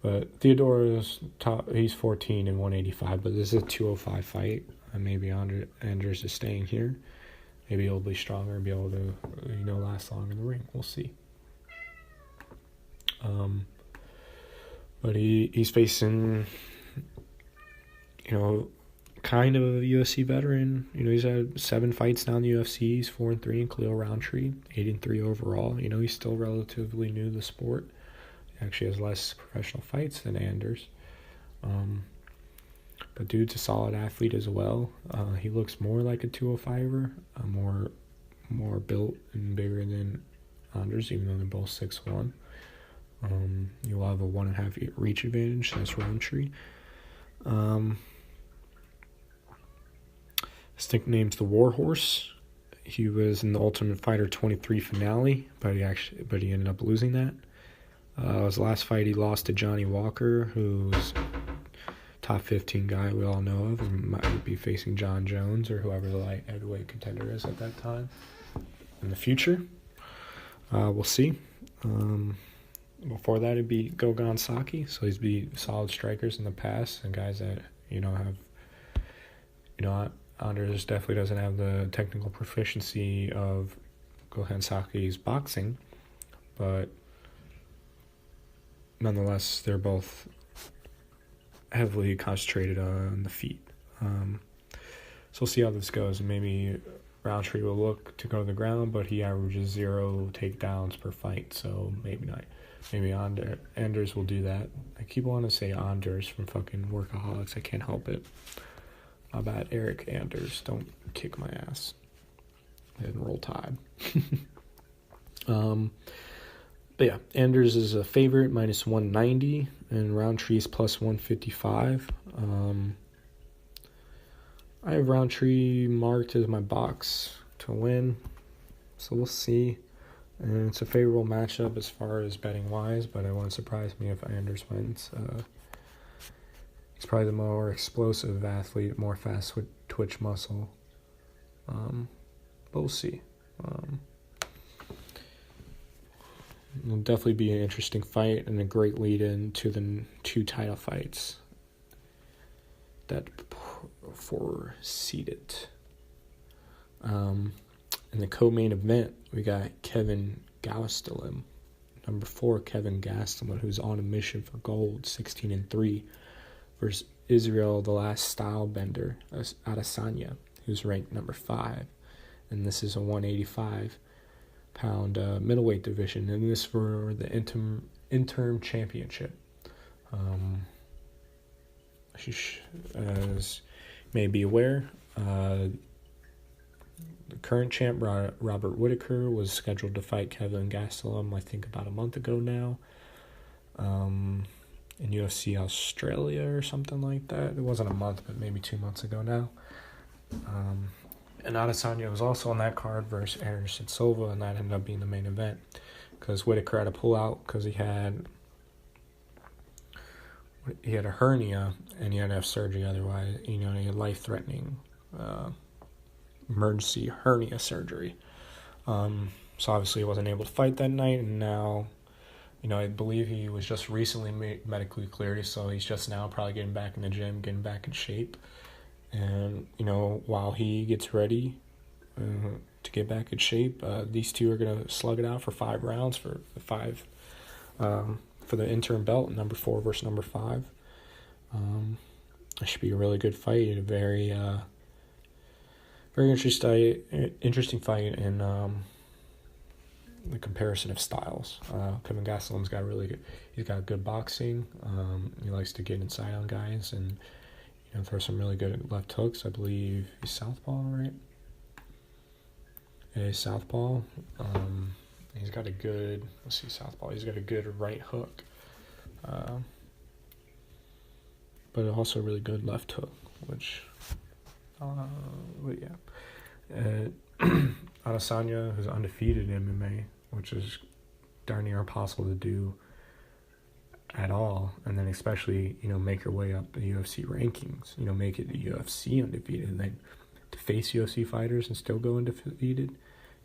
A: But Theodore's top. He's 14 and 185. But this is a 205 fight. And maybe Anders is staying here. Maybe he'll be stronger and be able to, last long in the ring. We'll see. But he's facing, kind of a UFC veteran. He's had 7 fights now in the UFC. He's 4-3 in Khalil Roundtree, 8-3 overall. He's still relatively new to the sport. He actually has less professional fights than Anders. But dude's a solid athlete as well. He looks more like a 205er, more built and bigger than Anders, even though they're both 6'1". You'll have a 1.5 reach advantage. That's Roundtree. His nickname's the Warhorse. He was in the Ultimate Fighter 23 finale, but he ended up losing that. His last fight, he lost to Johnny Walker, who's top 15 guy we all know of, and might be facing John Jones or whoever the light heavyweight contender is at that time in the future. We'll see. Before that, it'd be Gogan Saki. So he's beat solid strikers in the past and guys that, have, Anders definitely doesn't have the technical proficiency of Gogan Saki's boxing, but nonetheless, they're both heavily concentrated on the feet. So we'll see how this goes. And maybe Roundtree will look to go to the ground, but he averages 0 takedowns per fight, so maybe not. Maybe Anders will do that. I keep wanting to say Anders from fucking Workaholics. I can't help it. My bad, Eric Anders. Don't kick my ass. And roll Tide. But yeah, Anders is a favorite, minus 190, and Roundtree's plus 155. I have Roundtree marked as my box to win, so we'll see. And it's a favorable matchup as far as betting-wise, but it won't surprise me if Anders wins. He's probably the more explosive athlete, more fast twitch muscle. But we'll see. It'll definitely be an interesting fight and a great lead-in to the 2 title fights that foreseed it. In the co-main event, we got Kelvin Gastelum, number 4, Kelvin Gastelum, who's on a mission for gold, 16-3, versus Israel, the Last Stylebender, Adesanya, who's ranked number 5, and this is a 185-pound middleweight division, and this for the interim championship. As you may be aware, the current champ, Robert Whittaker, was scheduled to fight Kelvin Gastelum, I think about a month ago now, in UFC Australia or something like that. It wasn't a month, but maybe 2 months ago now. And Adesanya was also on that card versus Anderson Silva, and that ended up being the main event because Whittaker had to pull out because he had a hernia and he had to have surgery otherwise. He had life-threatening emergency hernia surgery. So obviously he wasn't able to fight that night, and now, I believe he was just recently medically cleared, so he's just now probably getting back in the gym, getting back in shape. And, while he gets ready to get back in shape, these two are going to slug it out for 5 rounds for the interim belt, number 4 versus number 5. It should be a really good fight, a very interesting fight in the comparison of styles. Kelvin Gastelum's got he's got good boxing. He likes to get inside on guys and throw some really good left hooks. I believe he's southpaw, right? Yeah, he's southpaw. He's got a good, southpaw. He's got a good right hook. But also a really good left hook, which, but yeah. Adesanya, who's undefeated in MMA, which is darn near impossible to do at all, and then especially, make your way up the UFC rankings, make it the UFC undefeated, and then to face UFC fighters and still go undefeated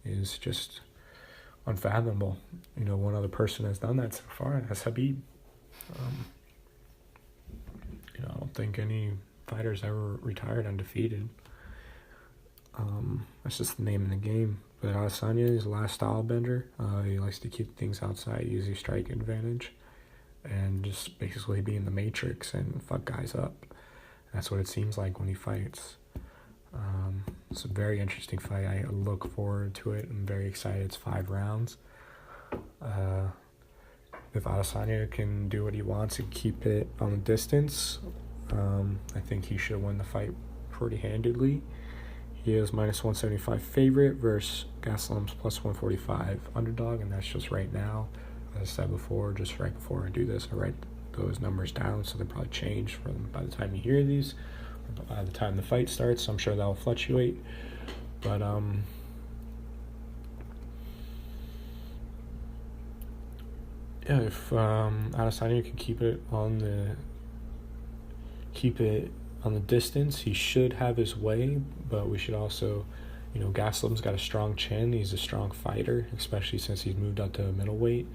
A: is just unfathomable. One other person has done that so far, and that's Khabib. I don't think any fighter's ever retired undefeated. That's just the name of the game. But Adesanya is the last stylebender. He likes to keep things outside, use his strike advantage, and just basically be in the matrix and fuck guys up. That's what it seems like when he fights. It's a very interesting fight. I look forward to it. I'm very excited. It's 5 rounds. If Adesanya can do what he wants and keep it on the distance, I think he should win the fight pretty handedly. He is minus 175 favorite versus Gastelum's plus 145 underdog, and that's just right now. As I said before, just right before I do this, I write those numbers down, so they probably change by the time you hear these, or by the time the fight starts. So I'm sure that will fluctuate. But yeah, if Adesanya can keep it on the distance, he should have his way. But we should also, Gastelum's got a strong chin. He's a strong fighter, especially since he's moved up to middleweight.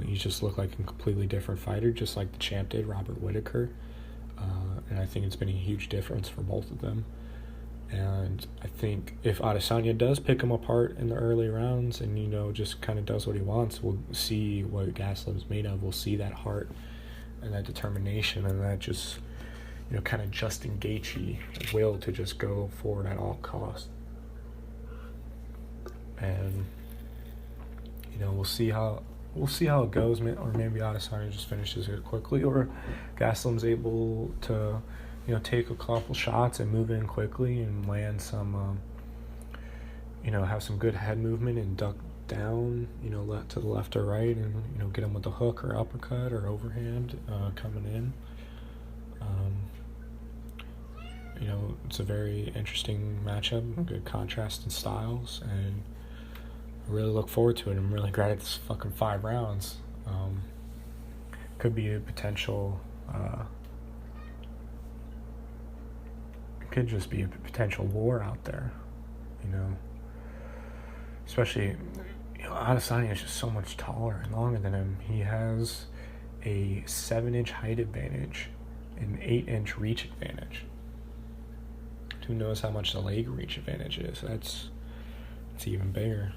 A: He just looked like a completely different fighter, just like the champ did, Robert Whittaker. And I think it's been a huge difference for both of them. And I think if Adesanya does pick him apart in the early rounds and, just kind of does what he wants, we'll see what Gastelum's made of. We'll see that heart and that determination and that just, kind of Justin Gaethje will to just go forward at all costs. And we'll see how it goes, or maybe Adesanya just finishes it quickly, or Gastelum's able to take a couple shots and move in quickly and land some have some good head movement and duck down to the left or right, and get him with a hook or uppercut or overhand coming in. It's a very interesting matchup, good contrast in styles, and I really look forward to it. I'm really glad it's fucking 5 rounds. Could be a potential it could just be a potential war out there, especially Adesanya is just so much taller and longer than him. He has a 7-inch height advantage and 8-inch reach advantage. Who knows how much the leg reach advantage is? It's even bigger.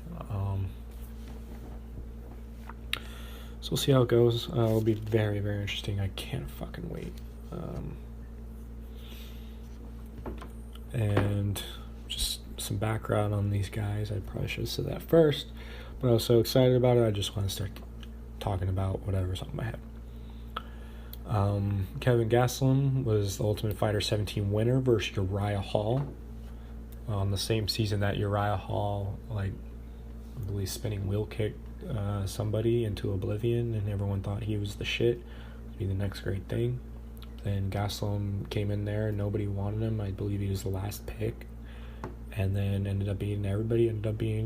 A: So we'll see how it goes. It'll be very, very interesting. I can't fucking wait. And just some background on these guys. I probably should have said that first, but I was so excited about it, I just want to start talking about whatever's on my head. Kelvin Gastelum was the Ultimate Fighter 17 winner versus Uriah Hall on the same season that Uriah Hall, I believe, spinning wheel kicked somebody into oblivion, and everyone thought he was the shit, be the next great thing. Then Gastelum came in there, nobody wanted him. I believe he was the last pick, and then ended up being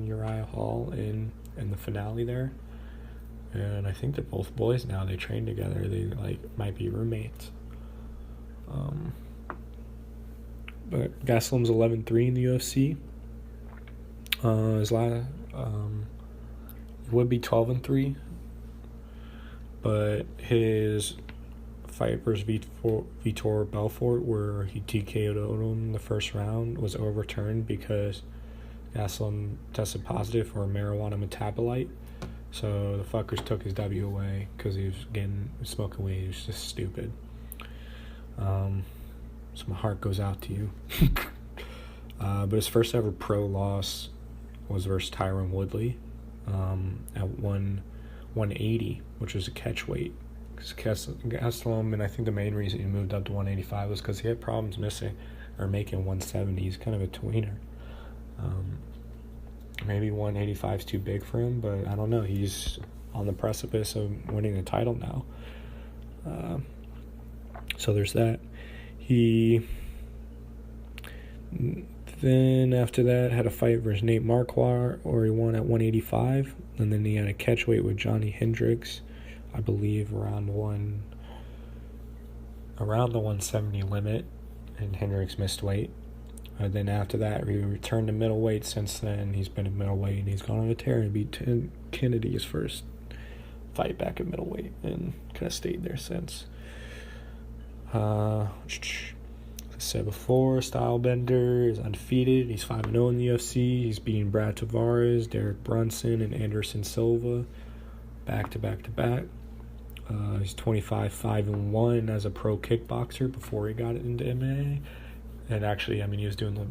A: Uriah Hall in the finale there. And I think they're both boys now. They train together. They might be roommates. But Gastelum's 11-3 in the UFC. His last he would be 12-3, but his fight versus Vitor Belfort, where he TKO'd him in the first round, was overturned because Gastelum tested positive for a marijuana metabolite. So the fuckers took his W away because he was smoking weed. He was just stupid. So my heart goes out to you. But his first ever pro loss was versus Tyron Woodley at 180, which was a catch weight. Because Gastelum, and I think the main reason he moved up to 185 was because he had problems making 170. He's kind of a tweener. Maybe 185 is too big for him, but I don't know. He's on the precipice of winning the title now. So there's that. He then after that had a fight versus Nate Marquardt, or he won at 185, and then he had a catchweight with Johnny Hendricks, I believe around the 170 limit, and Hendricks missed weight. Then after that, he returned to middleweight. Since then, he's been at middleweight, and he's gone on a tear and beat Kennedy his first fight back at middleweight, and kind of stayed there since. As I said before, Stylebender is undefeated. He's 5-0 in the UFC. He's beating Brad Tavares, Derek Brunson, and Anderson Silva back to back to back. He's 25-5-1 as a pro kickboxer before he got into MMA. And actually, he was doing the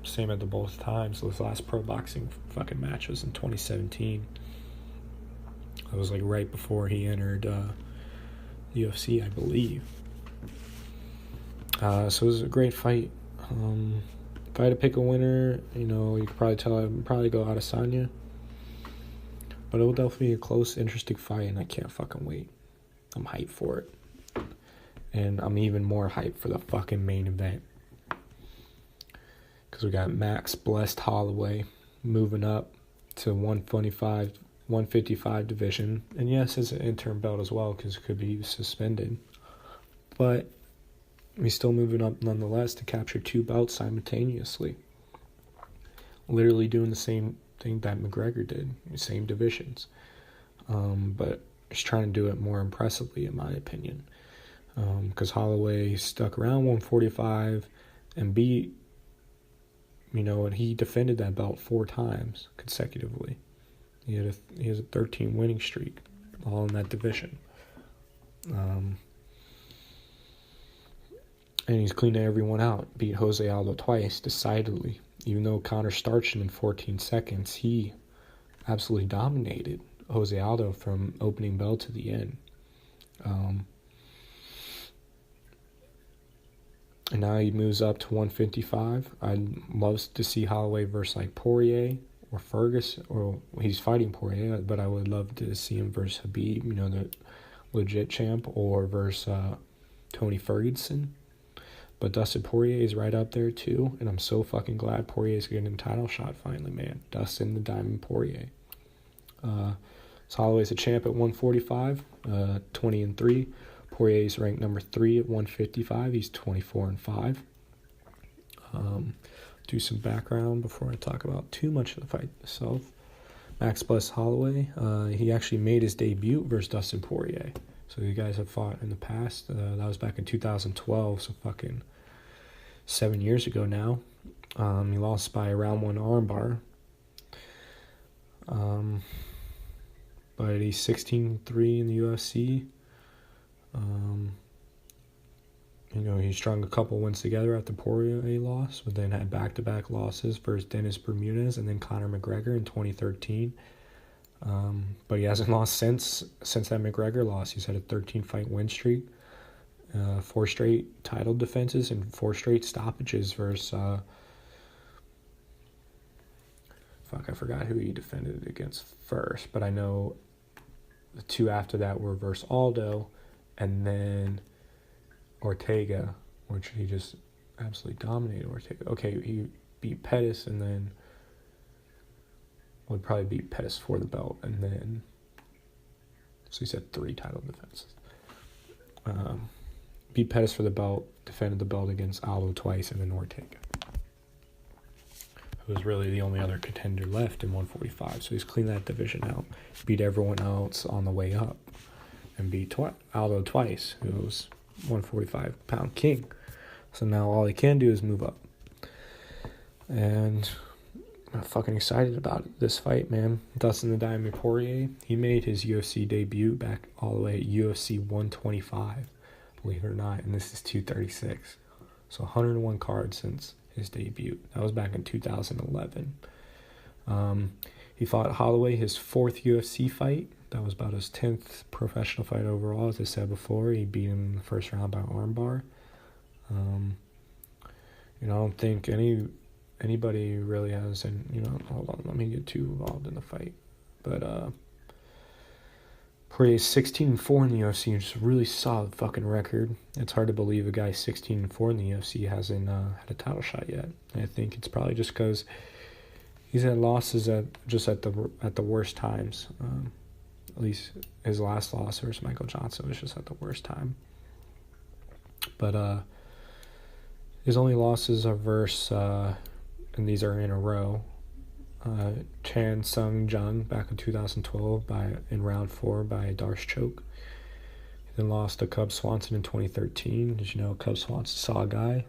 A: same at the both times. So his last pro boxing fucking match was in 2017. It was right before he entered the UFC, I believe. So it was a great fight. If I had to pick a winner, you could probably tell I'd probably go Adesanya. But it will definitely be a close, interesting fight, and I can't fucking wait. I'm hyped for it. And I'm even more hyped for the fucking main event. Because we got Max Blessed Holloway moving up to 155 division. And yes, it's an interim belt as well, because it could be suspended. But he's still moving up nonetheless to capture 2 belts simultaneously. Literally doing the same thing that McGregor did, same divisions. But he's trying to do it more impressively, in my opinion. Because Holloway stuck around 145 and beat, and he defended that belt 4 times consecutively. He has a 13 winning streak, all in that division. And he's cleaned everyone out. Beat Jose Aldo twice, decidedly. Even though Conor starched him in 14 seconds, he absolutely dominated Jose Aldo from opening bell to the end. And now he moves up to 155. I'd love to see Holloway versus like Poirier or Ferguson, or he's fighting Poirier, but I would love to see him versus Khabib, the legit champ, or versus Tony Ferguson. But Dustin Poirier is right up there too, and I'm so fucking glad Poirier's getting a title shot finally, man. Dustin the Diamond Poirier. So Holloway's a champ at 145, 20-3. Poirier's ranked number 3 at 155. He's 24-5. Do some background before I talk about too much of the fight itself. Max Bless Holloway, he actually made his debut versus Dustin Poirier. So you guys have fought in the past. That was back in 2012, so fucking 7 years ago now. He lost by a round 1 armbar. But he's 16-3 in the UFC. He strung a couple wins together after Poirier loss, but then had back-to-back losses versus Dennis Bermudez and then Conor McGregor in 2013. But he hasn't lost since that McGregor loss. He's had a 13-fight win streak, 4 straight title defenses, and 4 straight stoppages versus... I forgot who he defended against first, but I know the 2 after that were versus Aldo, and then Ortega, which he just absolutely dominated Ortega. Okay, he beat Pettis, and then would probably beat Pettis for the belt, and then so he's had 3 title defenses. Beat Pettis for the belt, defended the belt against Aldo twice, and then Ortega, who was really the only other contender left in 145. So he's cleaned that division out, beat everyone else on the way up, and beat Aldo twice, who was 145-pound king. So now all he can do is move up. And I'm fucking excited about this fight, man. Dustin the Diamond Poirier, he made his UFC debut back all the way at UFC 125, believe it or not, and this is 236. So 101 cards since his debut. That was back in 2011. He fought Holloway his 4th UFC fight. That was about his 10th professional fight overall, as I said before. He beat him in the first round by armbar. I don't think anybody really has, and hold on, let me get too involved in the fight. But Poirier's 16-4 in the UFC, which is a really solid fucking record. It's hard to believe a guy 16-4 in the UFC hasn't had a title shot yet. And I think it's probably just because he's had losses at the worst times. At least his last loss versus Michael Johnson was just at the worst time. But his only losses are versus, and these are in a row, Chan Sung Jung back in 2012 in round 4 by a Darce choke. He then lost to Cub Swanson in 2013. Did you know Cub Swanson saw a guy?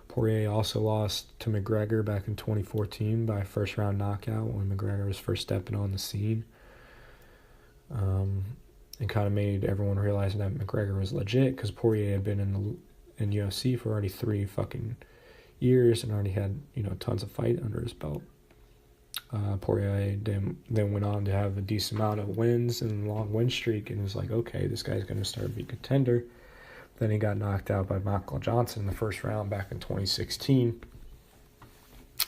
A: Poirier also lost to McGregor back in 2014 by a first round knockout when McGregor was first stepping on the scene. And kind of made everyone realize that McGregor was legit, because Poirier had been in UFC for already 3 fucking years and already had tons of fight under his belt. Poirier then went on to have a decent amount of wins and a long win streak, and was like, okay, this guy's going to start to be a contender. Then he got knocked out by Michael Johnson in the first round back in 2016.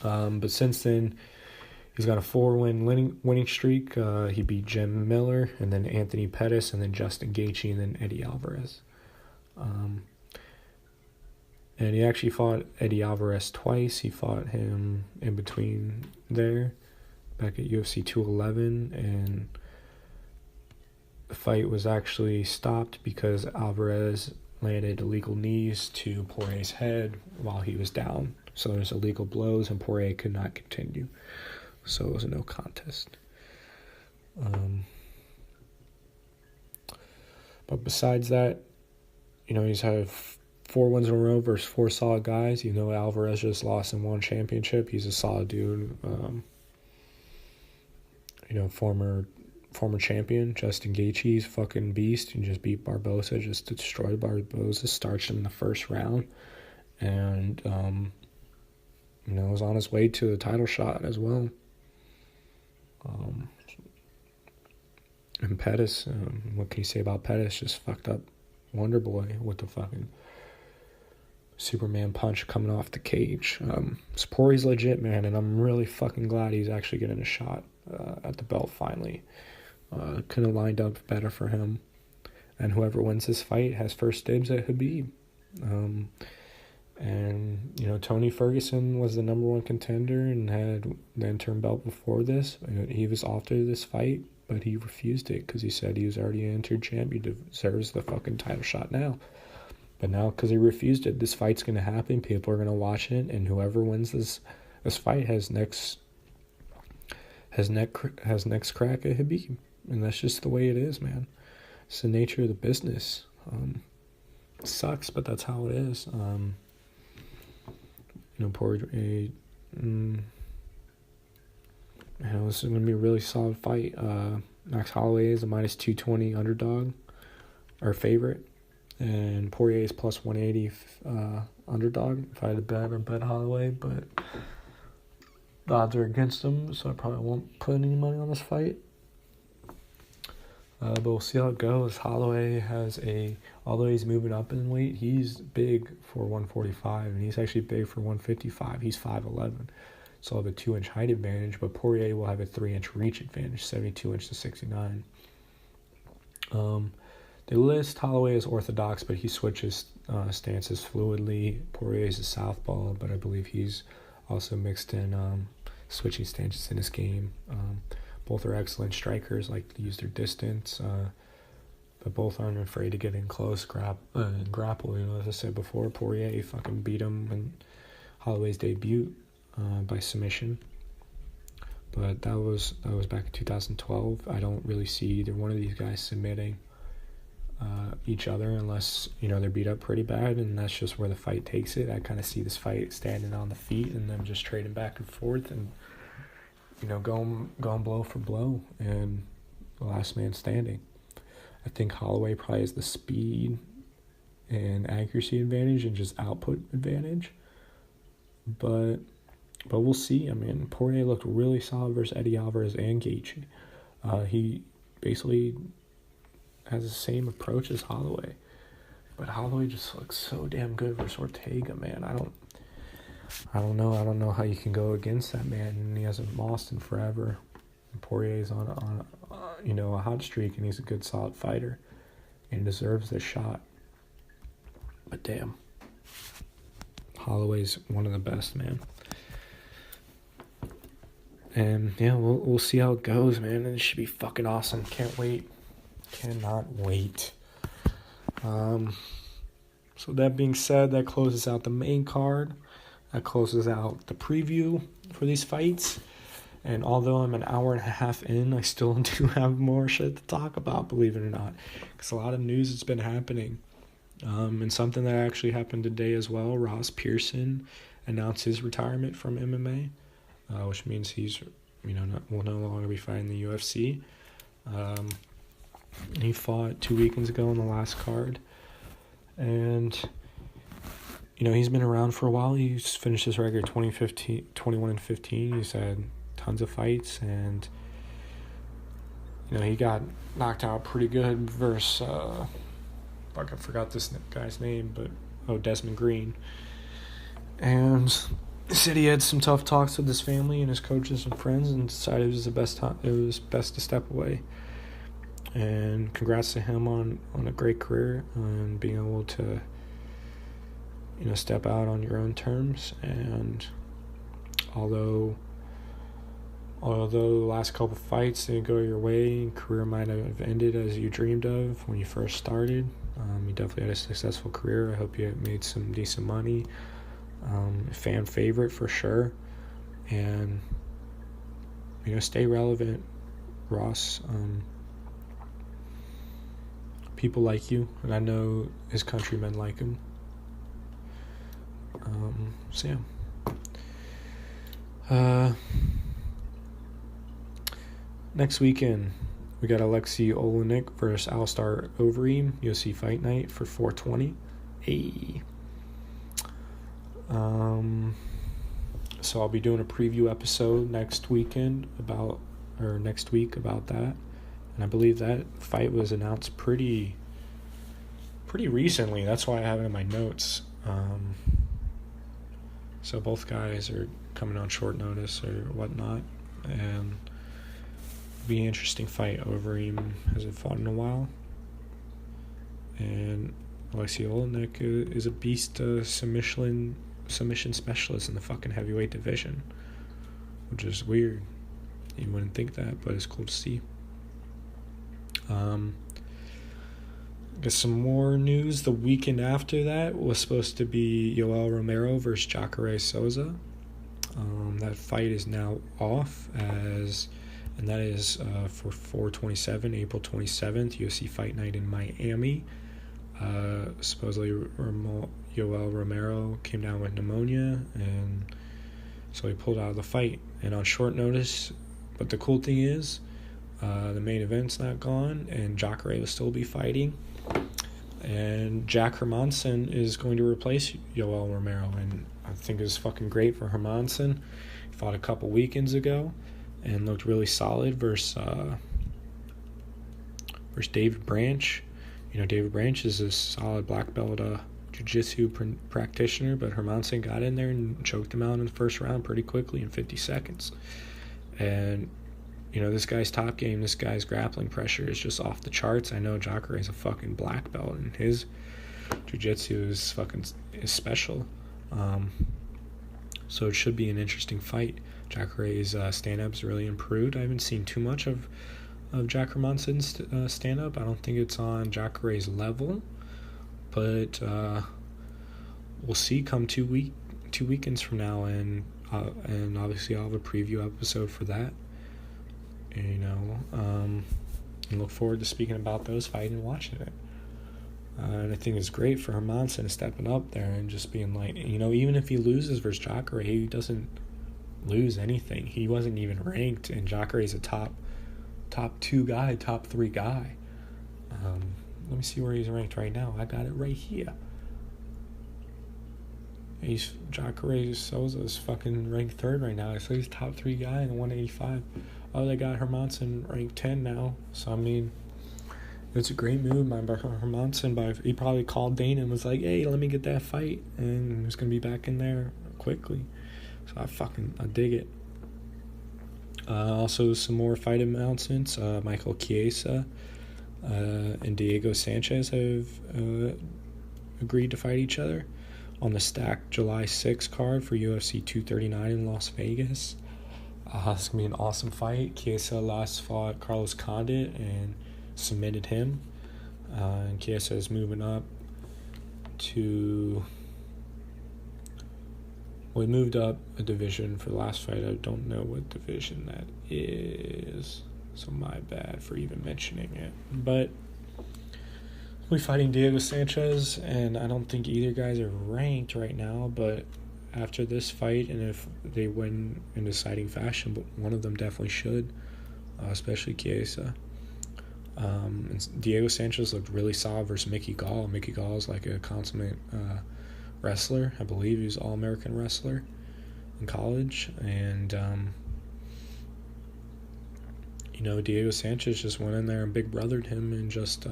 A: But since then, he's got a 4-win winning streak. He beat Jim Miller, and then Anthony Pettis, and then Justin Gaethje, and then Eddie Alvarez. And he actually fought Eddie Alvarez twice. He fought him in between there, back at UFC 211, and the fight was actually stopped because Alvarez landed illegal knees to Poirier's head while he was down. So there's illegal blows, and Poirier could not continue. So it was a no contest. But besides that, he's had 4 wins in a row versus 4 solid guys. Alvarez just lost in 1 championship. He's a solid dude. Former champion Justin Gaethje's fucking beast. He just beat Barboza, just destroyed Barboza, starched him in the first round, and was on his way to the title shot as well. And Pettis, what can you say about Pettis? Just fucked up Wonder Boy with the fucking Superman punch coming off the cage. Poirier's legit, man, and I'm really fucking glad he's actually getting a shot at the belt finally. Couldn't have lined up better for him. And whoever wins this fight has first dibs at Khabib. And, Tony Ferguson was the number one contender and had the interim belt before this. He was offered this fight, but he refused it because he said he was already an interim champ. He deserves the fucking title shot now. But now, because he refused it, this fight's going to happen. People are going to watch it, and whoever wins this fight has next crack at Khabib. And that's just the way it is, man. It's the nature of the business. It sucks, but that's how it is. Poirier, this is going to be a really solid fight. Max Holloway is a minus 220 underdog, or favorite. And Poirier is plus 180 underdog. If I had to bet, I'd bet Holloway, but the odds are against him, so I probably won't put any money on this fight. But we'll see how it goes. Holloway although he's moving up in weight, he's big for 145, and he's actually big for 155. He's 5'11", so he'll have a 2-inch height advantage, but Poirier will have a 3-inch reach advantage, 72 inch to 69. They list Holloway as orthodox, but he switches stances fluidly. Poirier is a southpaw, but I believe he's also mixed in switching stances in his game. Both are excellent strikers, like to use their distance, but both aren't afraid to get in close, grapple. As I said before, Poirier fucking beat him in Holloway's debut by submission. But that was back in 2012. I don't really see either one of these guys submitting each other unless they're beat up pretty bad, and that's just where the fight takes it. I kind of see this fight standing on the feet and them just trading back and forth and going blow for blow and the last man standing. I think Holloway probably has the speed and accuracy advantage and just output advantage, but we'll see. I mean, Poirier looked really solid versus Eddie Alvarez and Gaethje. He basically has the same approach as Holloway, but Holloway just looks so damn good versus Ortega, man. I don't know how you can go against that man, and he hasn't lost in forever. And Poirier's on a hot streak, and he's a good solid fighter and deserves this shot. But damn, Holloway's one of the best, man. And yeah, we'll see how it goes, man. And it should be fucking awesome. Can't wait. Cannot wait. So that being said, that closes out the main card. That closes out the preview for these fights. And although I'm an hour and a half in, I still do have more shit to talk about, believe it or not. Because a lot of news has been happening. And something that actually happened today as well. Ross Pearson announced his retirement from MMA. Which means he's, will no longer be fighting the UFC. He fought 2 weekends ago on the last card. And he's been around for a while. He's finished his record 21-15. He's had tons of fights, and he got knocked out pretty good versus I forgot this guy's name, but Desmond Green. And he said he had some tough talks with his family and his coaches and friends, and decided it was best to step away. And congrats to him on a great career and being able to step out on your own terms. And although the last couple fights didn't go your way, career might have ended as you dreamed of when you first started, you definitely had a successful career. I hope you made some decent money. Fan favorite for sure. And stay relevant, Ross. People like you, and I know his countrymen like him. So yeah. Next weekend, we got Aleksei Oleinik versus Alistair Overeem, UFC Fight Night for 420. Hey. So I'll be doing a preview episode next week about that. And I believe that fight was announced pretty recently. That's why I have it in my notes. So both guys are coming on short notice or whatnot, and it'll be an interesting fight. Overeem hasn't fought in a while, and Aleksei Oleinik is a beast submission specialist in the fucking heavyweight division, which is weird. You wouldn't think that, but it's cool to see. Get some more news. The weekend after that was supposed to be Yoel Romero versus Jacare Souza. That fight is now off, and that is for 4/27, April 27th, UFC Fight Night in Miami. Supposedly Yoel Romero came down with pneumonia, and so he pulled out of the fight, and on short notice. But the cool thing is, the main event's not gone, and Jacare will still be fighting. And Jack Hermannson is going to replace Yoel Romero, and I think it's fucking great for Hermannson. He fought a couple weekends ago and looked really solid versus David Branch. David Branch is a solid black belt jiu-jitsu practitioner, but Hermannson got in there and choked him out in the first round pretty quickly in 50 seconds. And this guy's top game, this guy's grappling pressure is just off the charts. I know Jacare is a fucking black belt, and his jiu-jitsu is special. So it should be an interesting fight. Jacare's stand-up's really improved. I haven't seen too much of Jack Hermansson's stand-up. I don't think it's on Jacare's level, but we'll see come 2 weekends from now, and obviously I'll have a preview episode for that. And look forward to speaking about those fights and watching it. And I think it's great for Hermannson stepping up there and just being like, even if he loses versus Jacare, he doesn't lose anything. He wasn't even ranked, and Jacare is a top 2 guy, top 3 guy. Let me see where he's ranked right now. I got it right here. Jacare Souza is fucking ranked 3rd right now. So he's top 3 guy in 185. Oh, they got Hermannson ranked 10 now. So, it's a great move by Hermannson. He probably called Dana and was like, hey, let me get that fight. And he's going to be back in there quickly. So, I dig it. Also, some more fight announcements. Michael Chiesa and Diego Sanchez have agreed to fight each other on the stacked July 6 card for UFC 239 in Las Vegas. It's going to be an awesome fight. Chiesa last fought Carlos Condit and submitted him. And Chiesa is moving up to... We moved up a division for the last fight. I don't know what division that is, so my bad for even mentioning it. But we're fighting Diego Sanchez, and I don't think either guys are ranked right now, but after this fight, and if they win in deciding fashion, but one of them definitely should, especially Chiesa. And Diego Sanchez looked really solid versus Mickey Gall. Mickey Gall is like a consummate wrestler. I believe he was an All-American wrestler in college. And, Diego Sanchez just went in there and big brothered him and just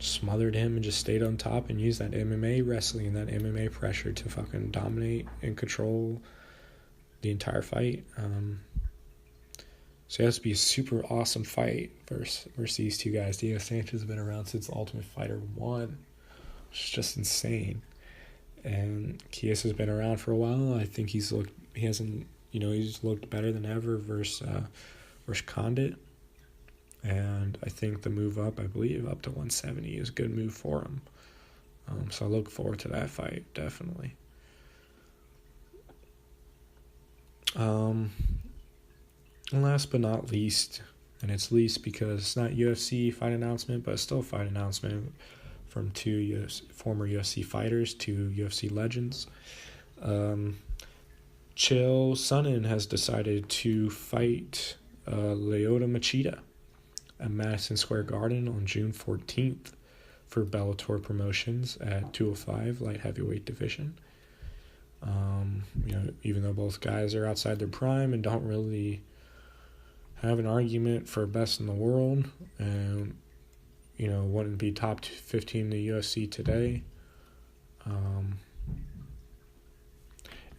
A: smothered him and just stayed on top and used that MMA wrestling and that MMA pressure to fucking dominate and control the entire fight. So it has to be a super awesome fight versus these two guys. Diego Sanchez has been around since Ultimate Fighter 1, which is just insane. And Chiesa's been around for a while. I think he's looked better than ever versus Condit. And I think the move up, I believe, up to 170 is a good move for him. So I look forward to that fight, definitely. And last but not least, and it's least because it's not UFC fight announcement, but it's still a fight announcement from 2 former UFC fighters, 2 UFC legends. Chalel Sonnen has decided to fight Lyoto Machida at Madison Square Garden on June 14th for Bellator Promotions at 205 light heavyweight division. even though both guys are outside their prime and don't really have an argument for best in the world, and wouldn't be top 15 in the UFC today.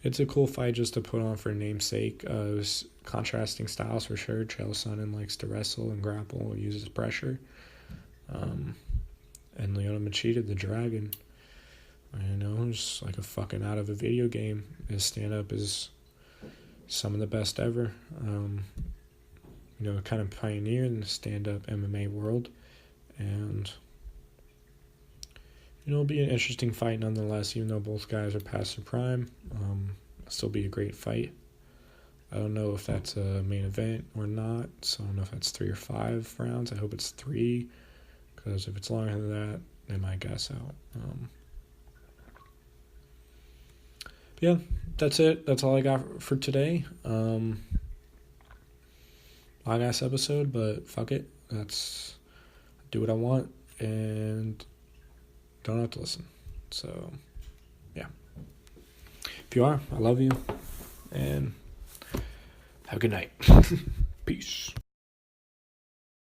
A: It's a cool fight just to put on for namesake. It was contrasting styles for sure. Chalel Sonnen likes to wrestle and grapple, uses pressure. And Lyoto Machida, the Dragon, just like a fucking out of a video game. His stand-up is some of the best ever. Kind of pioneer in the stand-up MMA world. And it'll be an interesting fight nonetheless, even though both guys are past their prime. It'll still be a great fight. I don't know if that's a main event or not, so I don't know if that's 3 or 5 rounds. I hope it's 3, because if it's longer than that, they might gas out. Yeah, that's it. That's all I got for today. Long ass episode, but fuck it. That's do what I want and don't have to listen. So, yeah. If you are, I love you. And have a good night. Peace.